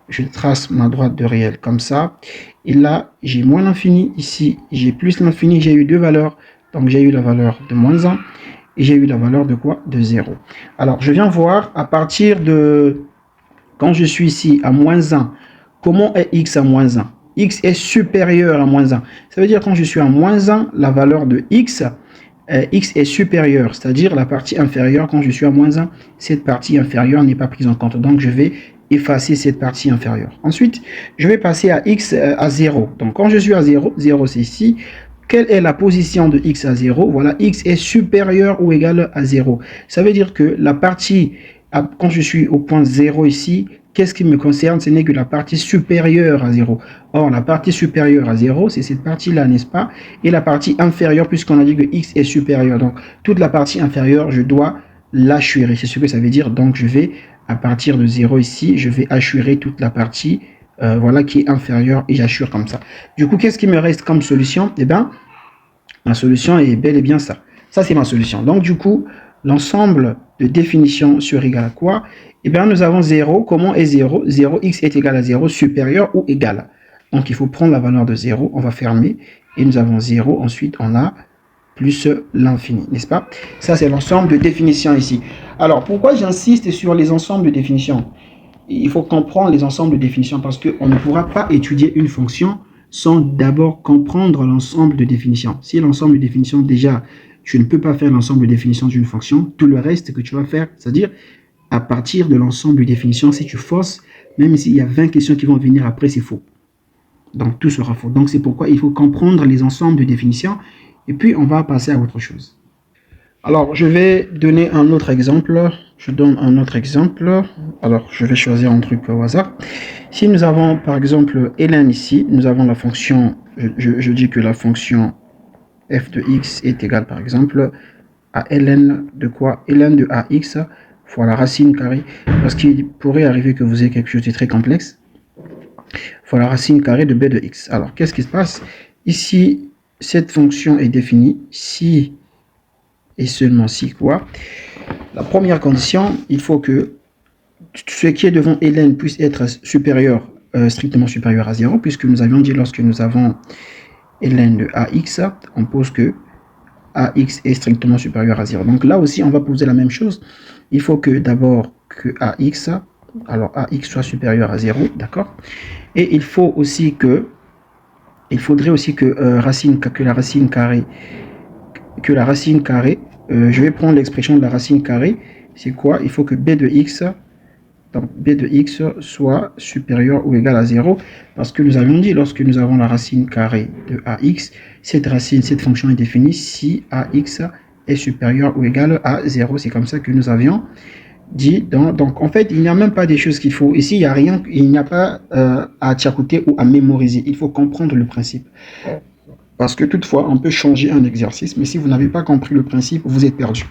Je trace ma droite de réel comme ça. Et là, j'ai moins l'infini. Ici, j'ai plus l'infini. J'ai eu deux valeurs. Donc j'ai eu la valeur de moins 1. Et j'ai eu la valeur de quoi? De 0. Alors, je viens voir à partir de... Quand je suis ici à moins 1, comment est x à moins 1? X est supérieur à moins 1. Ça veut dire quand je suis à moins 1, la valeur de x, x est supérieure, c'est-à-dire la partie inférieure. Quand je suis à moins 1, cette partie inférieure n'est pas prise en compte. Donc, je vais effacer cette partie inférieure. Ensuite, je vais passer à x à 0. Donc, quand je suis à 0, 0 c'est ici. Quelle est la position de x à 0? Voilà, x est supérieur ou égal à 0. Ça veut dire que la partie, quand je suis au point 0 ici, qu'est-ce qui me concerne? Ce n'est que la partie supérieure à 0. Or, la partie supérieure à 0, c'est cette partie-là, n'est-ce pas? Et la partie inférieure, puisqu'on a dit que x est supérieur. Donc, toute la partie inférieure, je dois l'assurer. C'est ce que ça veut dire. Donc, je vais, à partir de 0 ici, je vais assurer toute la partie voilà, qui est inférieure, et j'assure comme ça. Du coup, qu'est-ce qui me reste comme solution? Eh bien, ma solution est bel et bien ça. Ça, c'est ma solution. Donc, du coup, l'ensemble de définition sur égal à quoi? Eh bien, nous avons 0. Comment est 0? 0, x est égal à 0, supérieur ou égal. Donc, il faut prendre la valeur de 0. On va fermer. Et nous avons 0. Ensuite, on a plus l'infini, n'est-ce pas? Ça, c'est l'ensemble de définition ici. Alors, pourquoi j'insiste sur les ensembles de définition? Il faut comprendre les ensembles de définition parce qu'on ne pourra pas étudier une fonction sans d'abord comprendre l'ensemble de définition. Si l'ensemble de définition, déjà, tu ne peux pas faire l'ensemble de définition d'une fonction, tout le reste que tu vas faire, c'est-à-dire à partir de l'ensemble de définition, si tu forces, même s'il y a 20 questions qui vont venir après, c'est faux. Donc, tout sera faux. Donc, c'est pourquoi il faut comprendre les ensembles de définitions. Et puis, on va passer à autre chose. Alors, je vais donner un autre exemple. Je donne un autre exemple. Alors, je vais choisir un truc au hasard. Si nous avons, par exemple, ln ici, nous avons la fonction, je dis que la fonction f de x est égale, par exemple, à ln de quoi? Ln de ax fois la racine carrée. Parce qu'il pourrait arriver que vous ayez quelque chose de très complexe. Fois la racine carrée de b de x. Alors, qu'est-ce qui se passe? Ici, cette fonction est définie si et seulement si quoi? La première condition, il faut que ce qui est devant ln puisse être supérieur, strictement supérieur à 0, puisque nous avions dit lorsque nous avons ln de ax, on pose que ax est strictement supérieur à 0. Donc là aussi, on va poser la même chose. Il faut que d'abord que ax, alors ax soit supérieur à 0, d'accord? Et il faut aussi que, il faudrait aussi que, la racine carrée, je vais prendre l'expression de la racine carrée, c'est quoi? Il faut que b de x, donc b de x soit supérieur ou égal à 0, parce que nous avions dit, lorsque nous avons la racine carrée de ax, cette fonction est définie si ax est supérieur ou égal à 0. C'est comme ça que nous avions dit. Donc en fait, il n'y a même pas des choses qu'il faut. Ici, il n'y a rien, il n'y a pas à tchakouter ou à mémoriser. Il faut comprendre le principe. Parce que toutefois, on peut changer un exercice, mais si vous n'avez pas compris le principe, vous êtes perdu.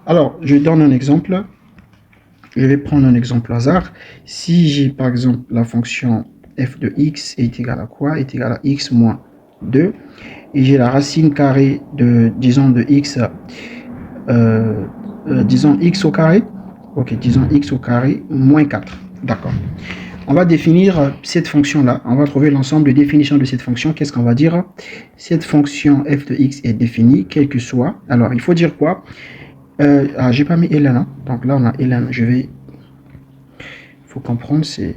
Alors, je donne un exemple. Je vais prendre un exemple hasard. Si j'ai par exemple la fonction f de x est égale à quoi? Est égale à x moins 2. Et j'ai la racine carrée de, disons, de x, disons x au carré. Ok, disons x au carré moins 4. D'accord. On va définir cette fonction-là. On va trouver l'ensemble de définitions de cette fonction. Qu'est-ce qu'on va dire? Cette fonction f de x est définie, quel que soit. Alors, il faut dire quoi? J'ai pas mis ln. Hein. Donc là, on a ln. Il faut comprendre, c'est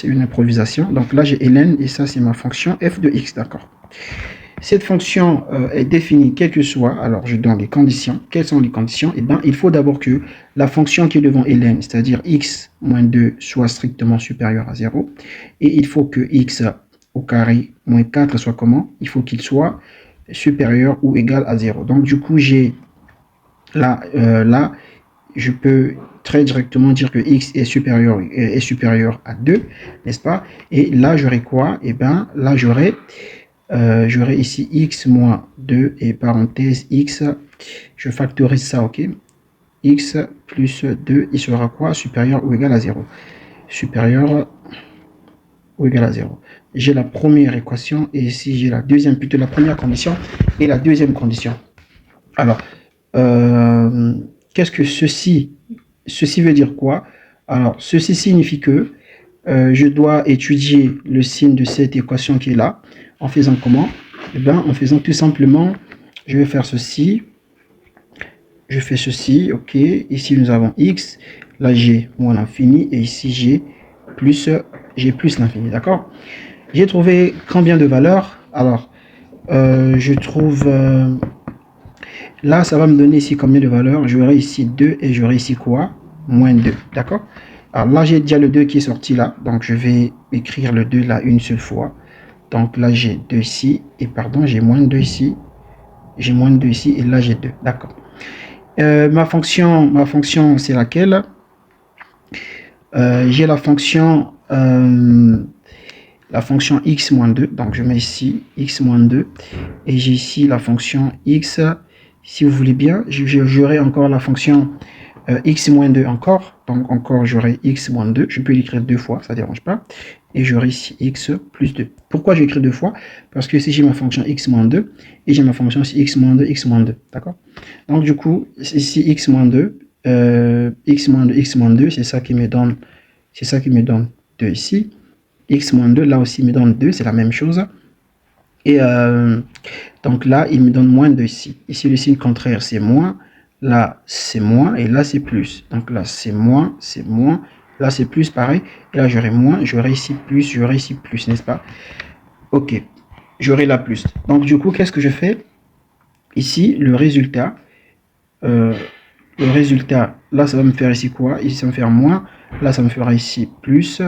une improvisation. Donc là, j'ai ln et ça, c'est ma fonction f de x. D'accord. Cette fonction est définie, quel que soit. Alors, je donne les conditions. Quelles sont les conditions? Eh bien, il faut d'abord que la fonction qui est devant ln, c'est-à-dire x moins 2, soit strictement supérieure à 0. Et il faut que x au carré moins 4 soit comment? Il faut qu'il soit supérieur ou égal à 0. Donc, du coup, j'ai là, je peux très directement dire que x est supérieur à 2, n'est-ce pas? Et là, j'aurai quoi? Eh bien, là, j'aurai ici x moins 2 et parenthèse x, je factorise ça, ok? X plus 2, il sera quoi? Supérieur ou égal à 0. Supérieur ou égal à 0. J'ai la première équation et ici j'ai la deuxième, plutôt la première condition et la deuxième condition. Alors, qu'est-ce que ceci veut dire quoi? Alors, ceci signifie que je dois étudier le signe de cette équation qui est là. En faisant comment? Eh bien, en faisant tout simplement, je vais faire ceci. Je fais ceci, ok. Ici, nous avons x. Là, j'ai moins l'infini. Et ici, j'ai plus l'infini, d'accord? J'ai trouvé combien de valeurs? Alors, je trouve... là, ça va me donner ici combien de valeurs? J'aurai ici 2 et j'aurai ici quoi? Moins 2, d'accord? Alors là, j'ai déjà le 2 qui est sorti là. Donc, je vais écrire le 2 là une seule fois. Donc là, j'ai 2 ici. Et pardon, j'ai moins 2 ici. J'ai moins 2 ici. Et là, j'ai 2. D'accord. Ma fonction, c'est laquelle? J'ai la fonction x moins 2. Donc, je mets ici x moins 2. Et j'ai ici la fonction x. Si vous voulez bien, j'aurai encore la fonction x moins 2 encore. Donc, encore, j'aurai x moins 2. Je peux l'écrire deux fois, ça ne dérange pas. Et j'aurai ici x plus 2. Pourquoi j'écris deux fois? Parce que ici, j'ai ma fonction x moins 2 et j'ai ma fonction ici x moins 2, x moins 2. D'accord? Donc, du coup, ici x moins 2, x moins 2, x moins 2, c'est ça qui me donne 2 ici. X moins 2, là aussi, me donne 2, c'est la même chose. Et donc là, il me donne moins 2 ici. Ici, le signe contraire, c'est moins. Là, c'est moins et là, c'est plus. Donc là, c'est moins, là, c'est plus, pareil. Et là, j'aurai moins, j'aurai ici plus, n'est-ce pas? Ok, j'aurai la plus. Donc, du coup, qu'est-ce que je fais? Ici, le résultat, là, ça va me faire ici quoi? Ici, ça va me faire moins. Là, ça me fera ici plus.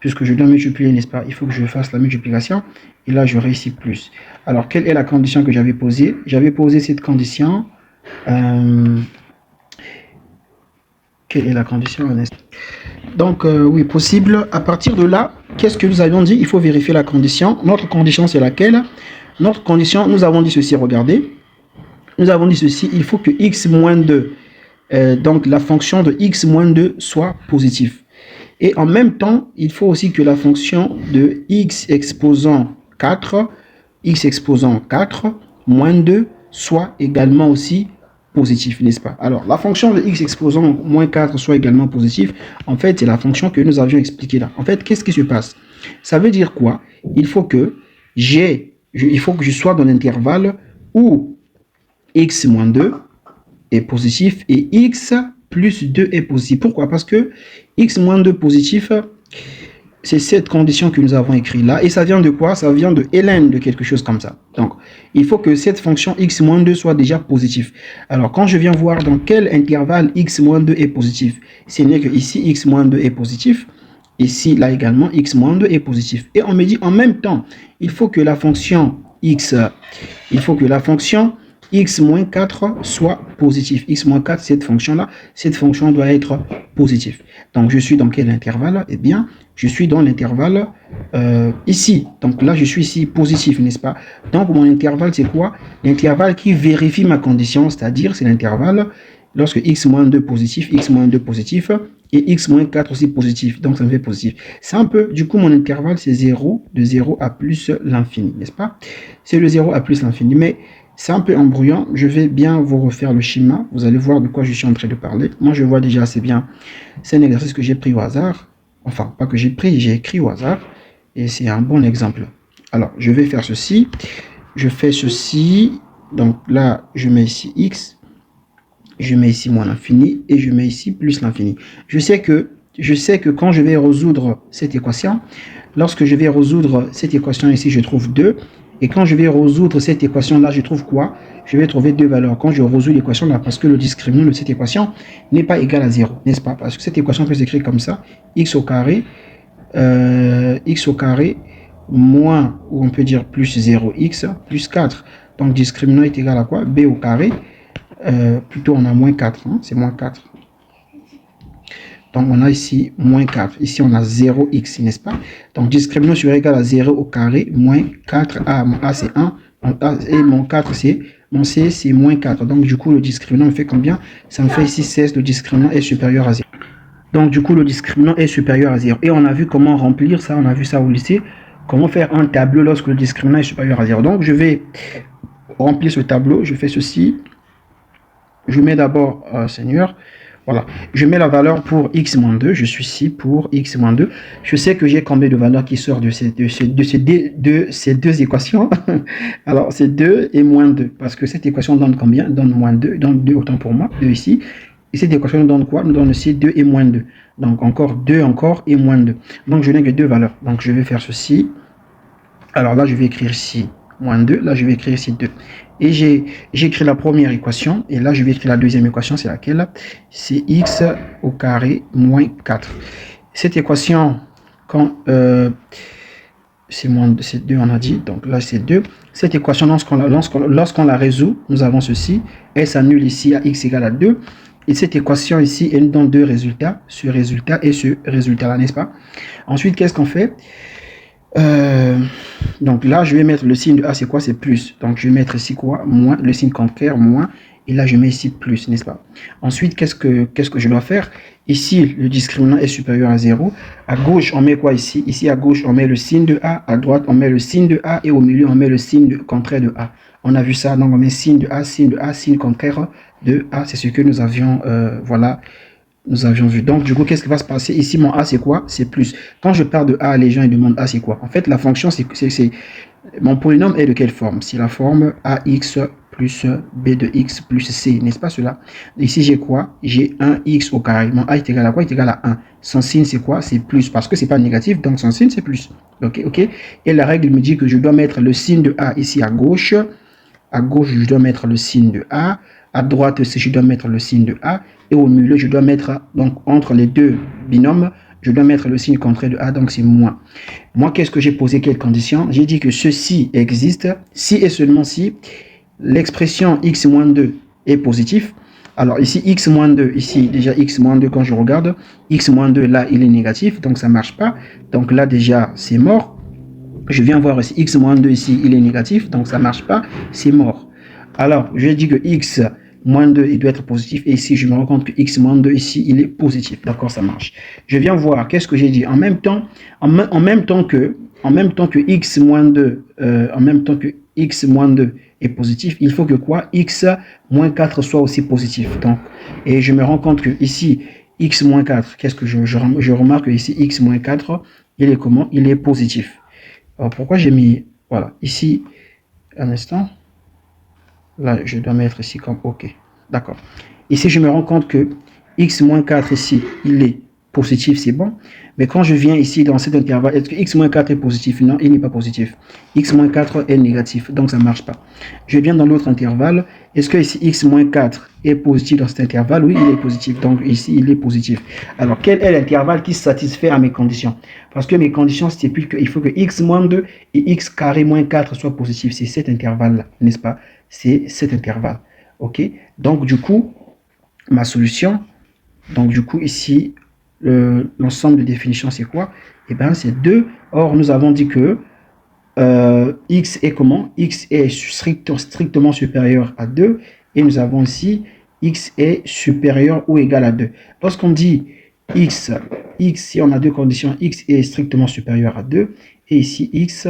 puisque je dois multiplier, n'est-ce pas? Il faut que je fasse la multiplication, et là, j'aurai ici plus. Alors, quelle est la condition que j'avais posée? J'avais posé cette condition. Quelle est la condition? Donc, oui, possible. À partir de là, qu'est-ce que nous avions dit? Il faut vérifier la condition. Notre condition, c'est laquelle? Notre condition, nous avons dit ceci, regardez. Nous avons dit ceci, il faut que x moins 2, donc la fonction de x moins 2 soit positive. Et en même temps, il faut aussi que la fonction de x exposant 4 moins 2 soit également aussi positif, n'est-ce pas? Alors, la fonction de x exposant moins 4 soit également positif, en fait, c'est la fonction que nous avions expliquée là. En fait, qu'est-ce qui se passe? Ça veut dire quoi? Il faut que je sois dans l'intervalle où x moins 2 est positif et x plus 2 est positif. Pourquoi? Parce que x moins 2 positif, c'est cette condition que nous avons écrite là. Et ça vient de quoi? Ça vient de ln de quelque chose comme ça. Donc, il faut que cette fonction x moins 2 soit déjà positive. Alors, quand je viens voir dans quel intervalle x moins 2 est positif, ce n'est que ici x moins 2 est positif. Ici, là également, x moins 2 est positif. Et on me dit en même temps, il faut que la fonction x moins 4 soit positif. X moins 4, cette fonction doit être positive. Donc, je suis dans quel intervalle? Eh bien, je suis dans l'intervalle ici. Donc là, je suis ici positif, n'est-ce pas? Donc, mon intervalle, c'est quoi? L'intervalle qui vérifie ma condition, c'est-à-dire, c'est l'intervalle lorsque x moins 2 positif, x moins 2 positif, et x moins 4 aussi positif. Donc, ça me fait positif. C'est un peu, du coup, mon intervalle, c'est 0, de 0 à plus l'infini, n'est-ce pas? C'est le 0 à plus l'infini. Mais c'est un peu embrouillant. Je vais bien vous refaire le schéma. Vous allez voir de quoi je suis en train de parler. Moi, je vois déjà assez bien. C'est un exercice que j'ai pris au hasard. Enfin, pas que j'ai pris, j'ai écrit au hasard. Et c'est un bon exemple. Alors, je vais faire ceci. Je fais ceci. Donc là, je mets ici x. Je mets ici moins l'infini. Et je mets ici plus l'infini. Je sais que quand je vais résoudre cette équation, lorsque je vais résoudre cette équation ici, je trouve 2. Et quand je vais résoudre cette équation-là, je trouve quoi? Je vais trouver deux valeurs. Quand je résous l'équation-là, parce que le discriminant de cette équation n'est pas égal à 0, n'est-ce pas? Parce que cette équation peut s'écrire comme ça, x au carré moins, ou on peut dire plus 0x, plus 4. Donc, discriminant est égal à quoi? B au carré, plutôt on a moins 4, hein? C'est moins 4. Donc, on a ici moins 4. Ici, on a 0x, n'est-ce pas? Donc, discriminant sera égal à 0 au carré, moins 4a. Mon a, c'est 1. Et mon 4, mon c, c'est moins 4. Donc, du coup, le discriminant me fait combien? Ça me fait ici 16. Le discriminant est supérieur à 0. Donc, du coup, le discriminant est supérieur à 0. Et on a vu comment remplir ça. On a vu ça au lycée. Comment faire un tableau lorsque le discriminant est supérieur à 0. Donc, je vais remplir ce tableau. Je fais ceci. Je mets d'abord, Seigneur... Voilà, je mets la valeur pour x-2, je suis ici pour x-2. Je sais que j'ai combien de valeurs qui sortent de ces deux équations. Alors, c'est 2 et moins 2, parce que cette équation donne combien? Donne moins 2, donne 2 autant pour moi, 2 ici. Et cette équation nous donne quoi? Nous donne aussi 2 et moins 2. Donc, encore 2 encore et moins 2. Donc, je n'ai que deux valeurs. Donc, je vais faire ceci. Alors là, je vais écrire ici moins 2. Là, je vais écrire ici 2. Et j'ai écrit la première équation. Et là, je vais écrire la deuxième équation. C'est laquelle? C'est x au carré moins 4. Cette équation, quand c'est 2, on a dit. Donc là, c'est 2. Cette équation, lorsqu'on la résout, nous avons ceci. Elle s'annule ici à x égale à 2. Et cette équation ici, elle nous donne deux résultats. Ce résultat et ce résultat-là, n'est-ce pas? Ensuite, qu'est-ce qu'on fait? Donc là, je vais mettre le signe de A, c'est quoi? C'est plus. Donc je vais mettre ici quoi? Moins, le signe contraire, moins. Et là, je mets ici plus, n'est-ce pas? Ensuite, qu'est-ce que je dois faire? Ici, le discriminant est supérieur à 0. À gauche, on met quoi ici? Ici, à gauche, on met le signe de A. À droite, on met le signe de A. Et au milieu, on met le signe contraire de A. On a vu ça. Donc, on met signe de A, signe contraire de A. C'est ce que nous avions, voilà. Nous avions vu. Donc, du coup, qu'est-ce qui va se passer? Ici, mon A, c'est quoi? C'est plus. Quand je pars de A, les gens ils demandent A, c'est quoi? En fait, la fonction, c'est mon polynôme est de quelle forme? C'est la forme AX plus B de X plus C, n'est-ce pas cela? Ici, j'ai quoi? J'ai 1X au carré. Mon A est égal à quoi? Il est égal à 1. Son signe, c'est quoi? C'est plus. Parce que c'est pas négatif, donc son signe, c'est plus. Ok. Et la règle me dit que je dois mettre le signe de A ici à gauche. À gauche, je dois mettre le signe de A. À droite, je dois mettre le signe de A. Et au milieu, je dois mettre, donc, entre les deux binômes, je dois mettre le signe contraire de A, donc c'est moins. Moi, qu'est-ce que j'ai posé? Quelle condition? J'ai dit que ceci existe si et seulement si l'expression x-2 est positif. Alors ici, x-2, ici déjà x-2, quand je regarde, x-2 là, il est négatif, donc ça ne marche pas. Donc là déjà, c'est mort. Je viens voir ici, x-2 ici, il est négatif, donc ça ne marche pas, c'est mort. Alors, je dis que x-2, il doit être positif, et ici, je me rends compte que x-2 ici, il est positif, d'accord, ça marche. Je viens voir, qu'est-ce que j'ai dit? En même temps que x-2, est positif, il faut que quoi? x-4 soit aussi positif. Donc, et je me rends compte que ici, x-4, qu'est-ce que je remarque que ici, x-4, il est comment? Il est positif. Alors, pourquoi j'ai mis, voilà, ici, un instant, là, je dois mettre ici comme OK, d'accord. Ici, je me rends compte que x-4 ici, il est positif, c'est bon. Mais quand je viens ici dans cet intervalle, est-ce que x-4 est positif? Non, il n'est pas positif. X-4 est négatif, donc ça ne marche pas. Je viens dans l'autre intervalle. Est-ce que ici x-4 est positif dans cet intervalle? Oui, il est positif. Donc ici, il est positif. Alors, quel est l'intervalle qui satisfait à mes conditions? Parce que mes conditions stipulent qu'il faut que x-2 et x carré moins 4 soient positifs. C'est cet intervalle-là, n'est-ce pas? C'est cet intervalle. OK? Donc, du coup, ma solution, donc du coup, ici, l'ensemble de définitions, c'est quoi? Eh bien, c'est 2. Or, nous avons dit que x est comment? X est strictement supérieur à 2. Et nous avons ici x est supérieur ou égal à 2. Lorsqu'on dit x, si on a deux conditions, x est strictement supérieur à 2. Et ici, x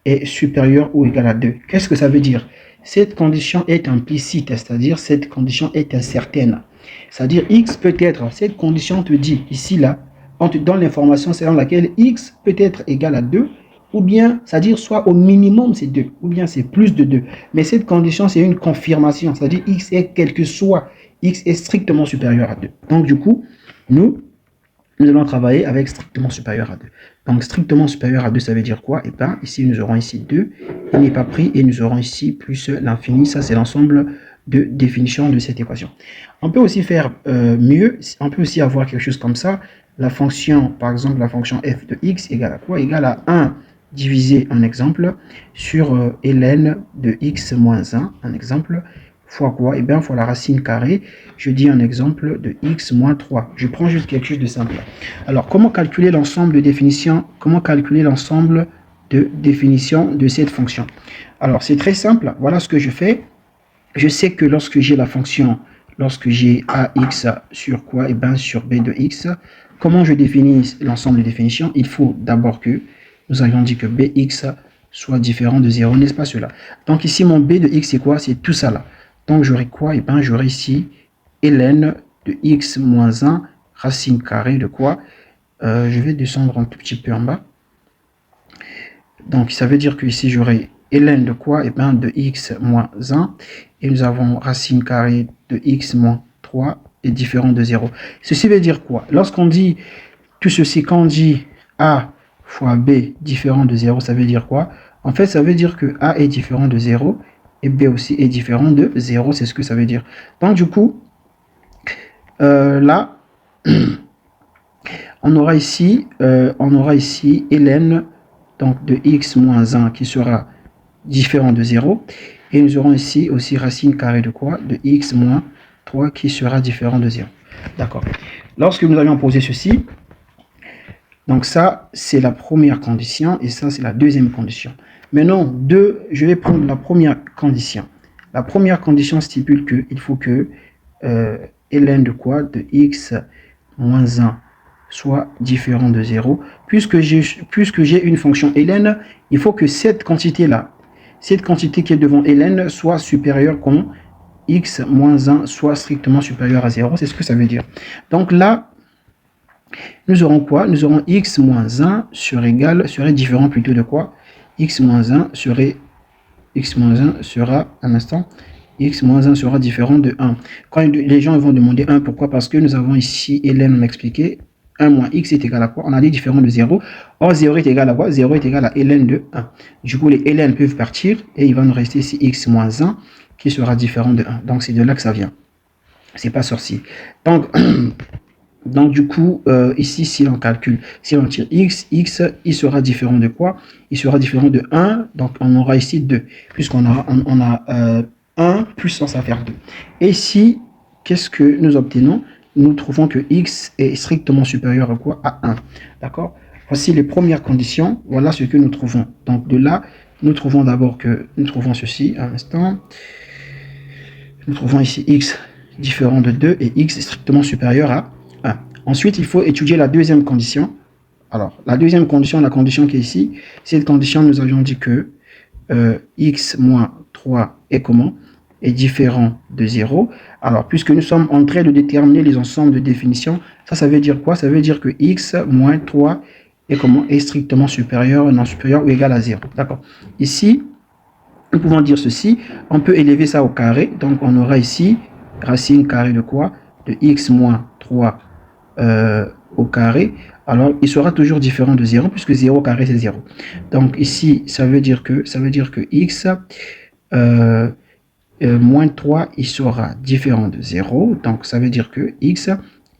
est supérieur ou égal à 2. Qu'est-ce que ça veut dire? Cette condition est implicite, c'est-à-dire cette condition est incertaine. C'est-à-dire x peut être, cette condition te dit, ici là, on te donne l'information selon laquelle x peut être égal à 2, ou bien, c'est-à-dire soit au minimum c'est 2, ou bien c'est plus de 2. Mais cette condition, c'est une confirmation, c'est-à-dire x est quel que soit, x est strictement supérieur à 2. Donc du coup, nous allons travailler avec strictement supérieur à 2. Donc strictement supérieur à 2, ça veut dire quoi? Et bien ici, nous aurons ici 2, il n'est pas pris, et nous aurons ici plus l'infini, ça c'est l'ensemble de définition de cette équation. On peut aussi faire mieux, on peut aussi avoir quelque chose comme ça, la fonction, par exemple la fonction f de x égale à quoi? Égale à 1 divisé en exemple sur ln de x moins 1, un exemple, fois quoi? Et bien fois la racine carrée, je dis un exemple de x moins 3. Je prends juste quelque chose de simple. Alors comment calculer l'ensemble de définitions? Comment calculer l'ensemble de définition de cette fonction? Alors c'est très simple, voilà ce que je fais. Je sais que lorsque j'ai la fonction, lorsque j'ai ax sur quoi? Et bien sur b de x, comment je définis l'ensemble de définitions? Il faut d'abord que nous avions dit que bx soit différent de 0, n'est-ce pas cela? Donc ici mon b de x c'est quoi? C'est tout ça là. Donc j'aurai quoi? Et bien j'aurai ici ln de x moins 1 racine carrée de quoi? Je vais descendre un tout petit peu en bas. Donc ça veut dire que ici j'aurai ln de quoi? Et bien de x moins 1. Et nous avons racine carrée de x moins 3 est différent de 0. Ceci veut dire quoi? Lorsqu'on dit tout ceci, quand on dit a fois b différent de 0, ça veut dire quoi? En fait, ça veut dire que a est différent de 0 et b aussi est différent de 0. C'est ce que ça veut dire. Donc du coup, là, on aura ici ln donc de x moins 1 qui sera différent de 0. Et nous aurons ici aussi racine carrée de quoi? De x moins 3 qui sera différent de 0. D'accord. Lorsque nous avions posé ceci, donc ça, c'est la première condition et ça, c'est la deuxième condition. Maintenant, je vais prendre la première condition. La première condition stipule qu'il faut que ln de quoi? De x moins 1 soit différent de 0. Puisque j'ai une fonction ln, il faut que cette quantité-là, cette quantité qui est devant ln soit supérieure quand x moins 1 soit strictement supérieur à 0. C'est ce que ça veut dire. Donc là, nous aurons quoi? Nous aurons x moins 1 serait différent plutôt de quoi? X moins 1 sera, un instant, x moins 1 sera différent de 1. Quand les gens vont demander 1, pourquoi? Parce que nous avons ici, ln, on a expliqué, 1 moins x est égal à quoi? On a dit différent de 0. Or, 0 est égal à quoi? 0 est égal à ln de 1. Du coup, les ln peuvent partir et il va nous rester ici x moins 1 qui sera différent de 1. Donc, c'est de là que ça vient. C'est pas sorcier. Donc, Donc, du coup, ici, si l'on calcule, si on tire x, il sera différent de quoi? Il sera différent de 1, donc on aura ici 2, puisqu'on aura, on a 1 plus 1, ça va faire 2. Et ici, qu'est-ce que nous obtenons? Nous trouvons que x est strictement supérieur à quoi? À 1, d'accord? Voici les premières conditions, voilà ce que nous trouvons. Donc, de là, nous trouvons d'abord que, nous trouvons ceci, un instant, nous trouvons ici x différent de 2 et x est strictement supérieur à 1. Ensuite, il faut étudier la deuxième condition. Alors, la deuxième condition, la condition qui est ici, cette condition, nous avions dit que x moins 3 est comment? Est différent de 0. Alors, puisque nous sommes en train de déterminer les ensembles de définition, ça veut dire quoi? Ça veut dire que x moins 3 est comment? Est strictement supérieur, non supérieur ou égal à 0. D'accord? Ici, nous pouvons dire ceci, on peut élever ça au carré, donc on aura ici racine carrée de quoi? De x moins 3 au carré, alors il sera toujours différent de 0, puisque 0 au carré c'est 0. Donc ici, ça veut dire que x moins 3, il sera différent de 0, donc ça veut dire que x,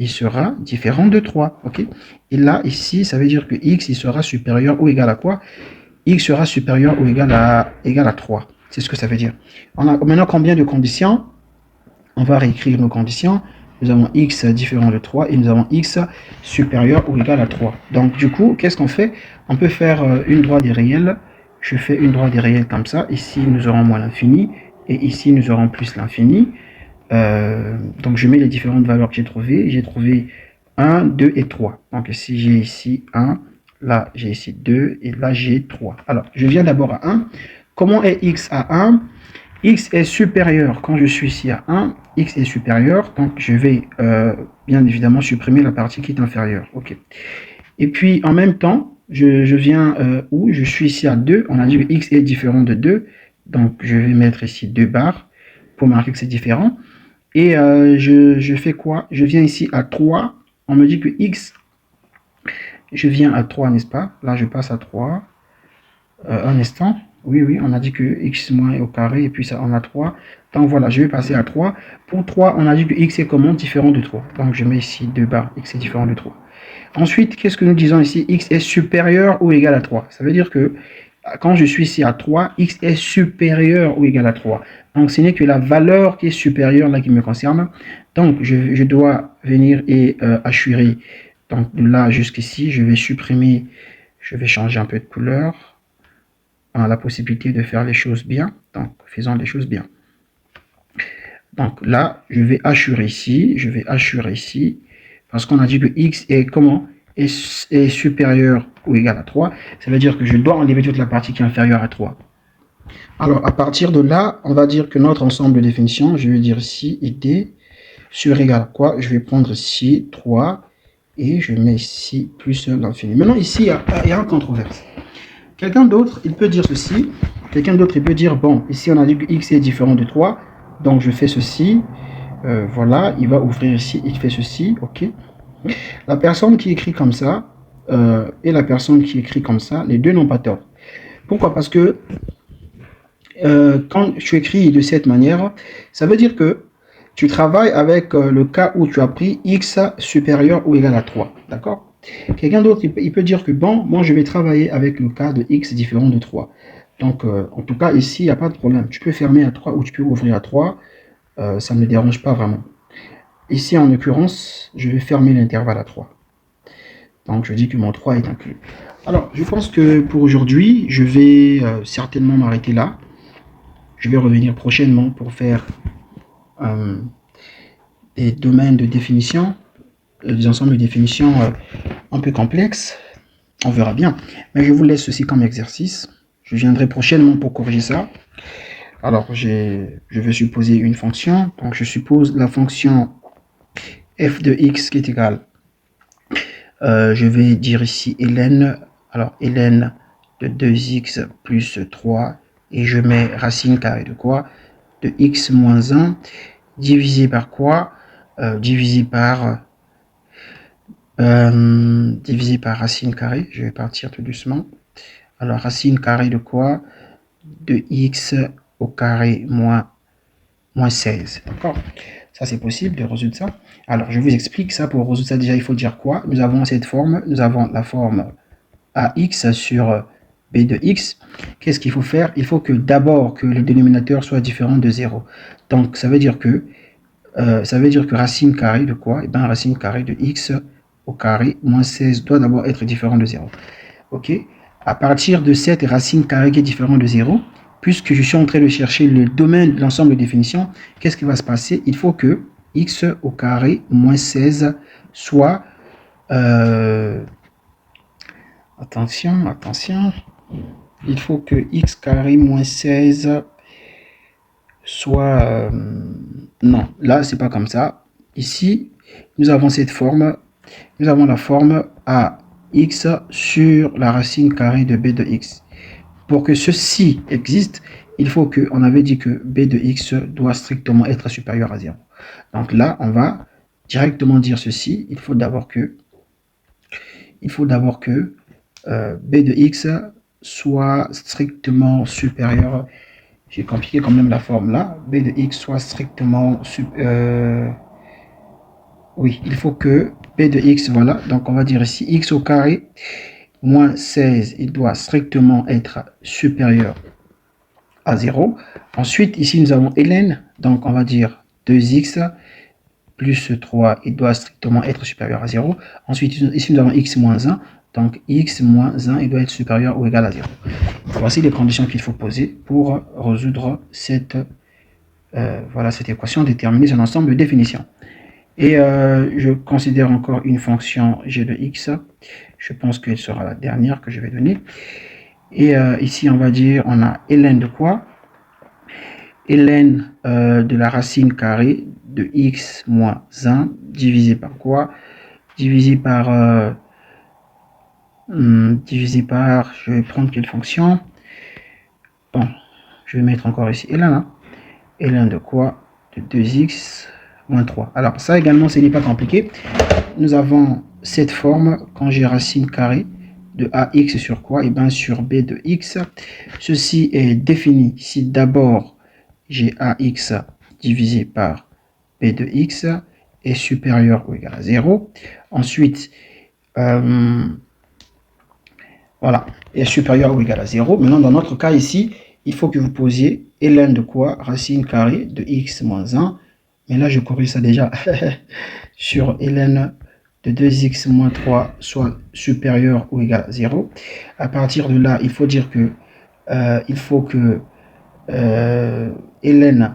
il sera différent de 3, ok? Et là, ici, ça veut dire que x, il sera supérieur ou égal à quoi? X sera supérieur ou égal à 3. C'est ce que ça veut dire. On a maintenant combien de conditions? On va réécrire nos conditions. Nous avons x différent de 3 et nous avons x supérieur ou égal à 3. Donc du coup, qu'est-ce qu'on fait? On peut faire une droite des réels. Je fais une droite des réels comme ça. Ici, nous aurons moins l'infini. Et ici, nous aurons plus l'infini. Donc je mets les différentes valeurs que j'ai trouvées. J'ai trouvé 1, 2 et 3. Donc si j'ai ici 1, là, j'ai ici 2 et là, j'ai 3. Alors, je viens d'abord à 1. Comment est x à 1? X est supérieur. Quand je suis ici à 1, x est supérieur. Donc, je vais bien évidemment supprimer la partie qui est inférieure. OK. Et puis, en même temps, je viens où? Je suis ici à 2. On a dit que x est différent de 2. Donc, je vais mettre ici 2 barres pour marquer que c'est différent. Et je fais quoi? Je viens ici à 3. On me dit que x, je viens à 3, n'est-ce pas? Là, je passe à 3. Un instant. Oui, on a dit que x moins est au carré, et puis ça, on a 3. Donc voilà, je vais passer à 3. Pour 3, on a dit que x est comment? Différent de 3. Donc je mets ici 2 barres, x est différent de 3. Ensuite, qu'est-ce que nous disons ici? X est supérieur ou égal à 3. Ça veut dire que quand je suis ici à 3, x est supérieur ou égal à 3. Donc ce n'est que la valeur qui est supérieure là qui me concerne. Donc je dois venir et assurer. Donc de là jusqu'ici, je vais supprimer, je vais changer un peu de couleur. On a la possibilité de faire les choses bien. Donc faisons les choses bien. Donc là, je vais assurer ici, parce qu'on a dit que x est comment? Est supérieur ou égal à 3. Ça veut dire que je dois enlever toute la partie qui est inférieure à 3. Alors, à partir de là, on va dire que notre ensemble de définition, je vais dire ici, id sur égal à quoi? Je vais prendre ici 3 et je mets ici plus l'infini. Maintenant, ici, il y a une controverse. Quelqu'un d'autre, il peut dire ceci. Quelqu'un d'autre, il peut dire, bon, ici, on a dit que x est différent de 3. Donc, je fais ceci. Voilà, il va ouvrir ici, il fait ceci, ok. La personne qui écrit comme ça et la personne qui écrit comme ça, les deux n'ont pas tort. Pourquoi? Parce que quand tu écris de cette manière, ça veut dire que tu travailles avec le cas où tu as pris x supérieur ou égal à 3, d'accord? Quelqu'un d'autre, il peut dire que bon, moi je vais travailler avec le cas de x différent de 3. Donc, en tout cas, ici, il n'y a pas de problème. Tu peux fermer à 3 ou tu peux ouvrir à 3. Ça ne me dérange pas vraiment. Ici, en l'occurrence, je vais fermer l'intervalle à 3. Donc, je dis que mon 3 est inclus. Alors, je pense que pour aujourd'hui, je vais certainement m'arrêter là. Je vais revenir prochainement pour faire des domaines de définition, des ensembles de définition un peu complexes. On verra bien. Mais je vous laisse ceci comme exercice. Je viendrai prochainement pour corriger ça. Alors, je vais supposer une fonction. Donc, je suppose la fonction f de x qui est égale. Je vais dire ici ln. Alors, ln de 2x plus 3. Et je mets racine carrée de quoi? De x moins 1 divisé par quoi? Divisé par racine carrée. Je vais partir tout doucement. Alors, racine carrée de quoi? De x au carré moins 16. D'accord? Ça, c'est possible de résoudre ça. Alors, je vous explique ça. Pour résoudre ça, déjà, il faut dire quoi? Nous avons cette forme. Nous avons la forme AX sur B de X. Qu'est-ce qu'il faut faire? Il faut que d'abord que le dénominateur soit différent de 0. Donc, ça veut dire que racine carrée de quoi? Eh bien, racine carrée de X au carré moins 16 doit d'abord être différent de 0. Ok? À partir de cette racine carrée qui est différente de 0, puisque je suis en train de chercher le domaine de l'ensemble de définition, qu'est-ce qui va se passer? Il faut que x au carré moins 16 soit... attention. Il faut que x carré moins 16 soit... non, là, c'est pas comme ça. Ici, nous avons cette forme. Nous avons la forme AX sur la racine carrée de b de x. Pour que ceci existe, il faut que, on avait dit que b de x doit strictement être supérieur à 0. Donc là, on va directement dire ceci. Il faut d'abord que b de x soit strictement supérieur. J'ai compliqué quand même la forme là. B de x soit strictement oui, il faut que b de x, voilà. Donc on va dire ici x au carré moins 16, il doit strictement être supérieur à 0. Ensuite, ici, nous avons ln, donc on va dire 2x plus 3, il doit strictement être supérieur à 0. Ensuite, ici, nous avons x moins 1, donc x moins 1, il doit être supérieur ou égal à 0. Voici les conditions qu'il faut poser pour résoudre cette équation, déterminer son ensemble de définitions. Et je considère encore une fonction g de x. Je pense qu'elle sera la dernière que je vais donner. Et ici, on va dire, on a ln de quoi? Ln de la racine carrée de x moins 1 divisé par quoi? Divisé par, je vais prendre quelle fonction? Bon, je vais mettre encore ici ln. Ln de quoi? De 2x moins 3. Alors, ça également, ce n'est pas compliqué. Nous avons cette forme quand j'ai racine carrée de ax sur quoi? Et bien sur b de x. Ceci est défini si d'abord j'ai ax divisé par b de x est supérieur ou égal à 0. Ensuite, voilà, est supérieur ou égal à 0. Maintenant, dans notre cas ici, il faut que vous posiez ln de quoi? Racine carrée de x moins 1. Mais là, je corrige ça déjà sur ln de 2x moins 3 soit supérieur ou égal à 0. À partir de là, il faut dire que ln,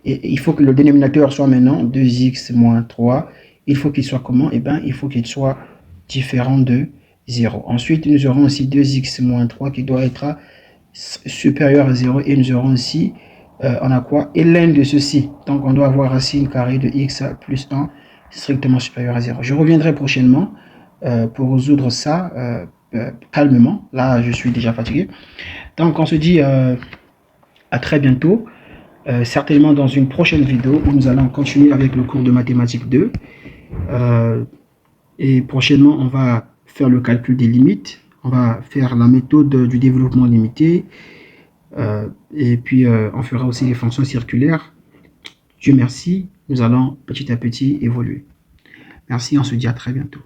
il faut que le dénominateur soit maintenant 2x moins 3. Il faut qu'il soit comment? Eh bien, il faut qu'il soit différent de 0. Ensuite, nous aurons aussi 2x moins 3 qui doit être supérieur à 0. Et nous aurons aussi, on a quoi? Ln de ceci. Donc, on doit avoir racine carrée de x plus 1 strictement supérieur à 0. Je reviendrai prochainement pour résoudre ça calmement. Là, je suis déjà fatigué. Donc, on se dit à très bientôt. Certainement dans une prochaine vidéo où nous allons continuer avec le cours de mathématiques 2. Et prochainement, on va faire le calcul des limites. On va faire la méthode du développement limité. Et puis, on fera aussi les fonctions circulaires. Dieu merci, nous allons petit à petit évoluer. Merci, on se dit à très bientôt.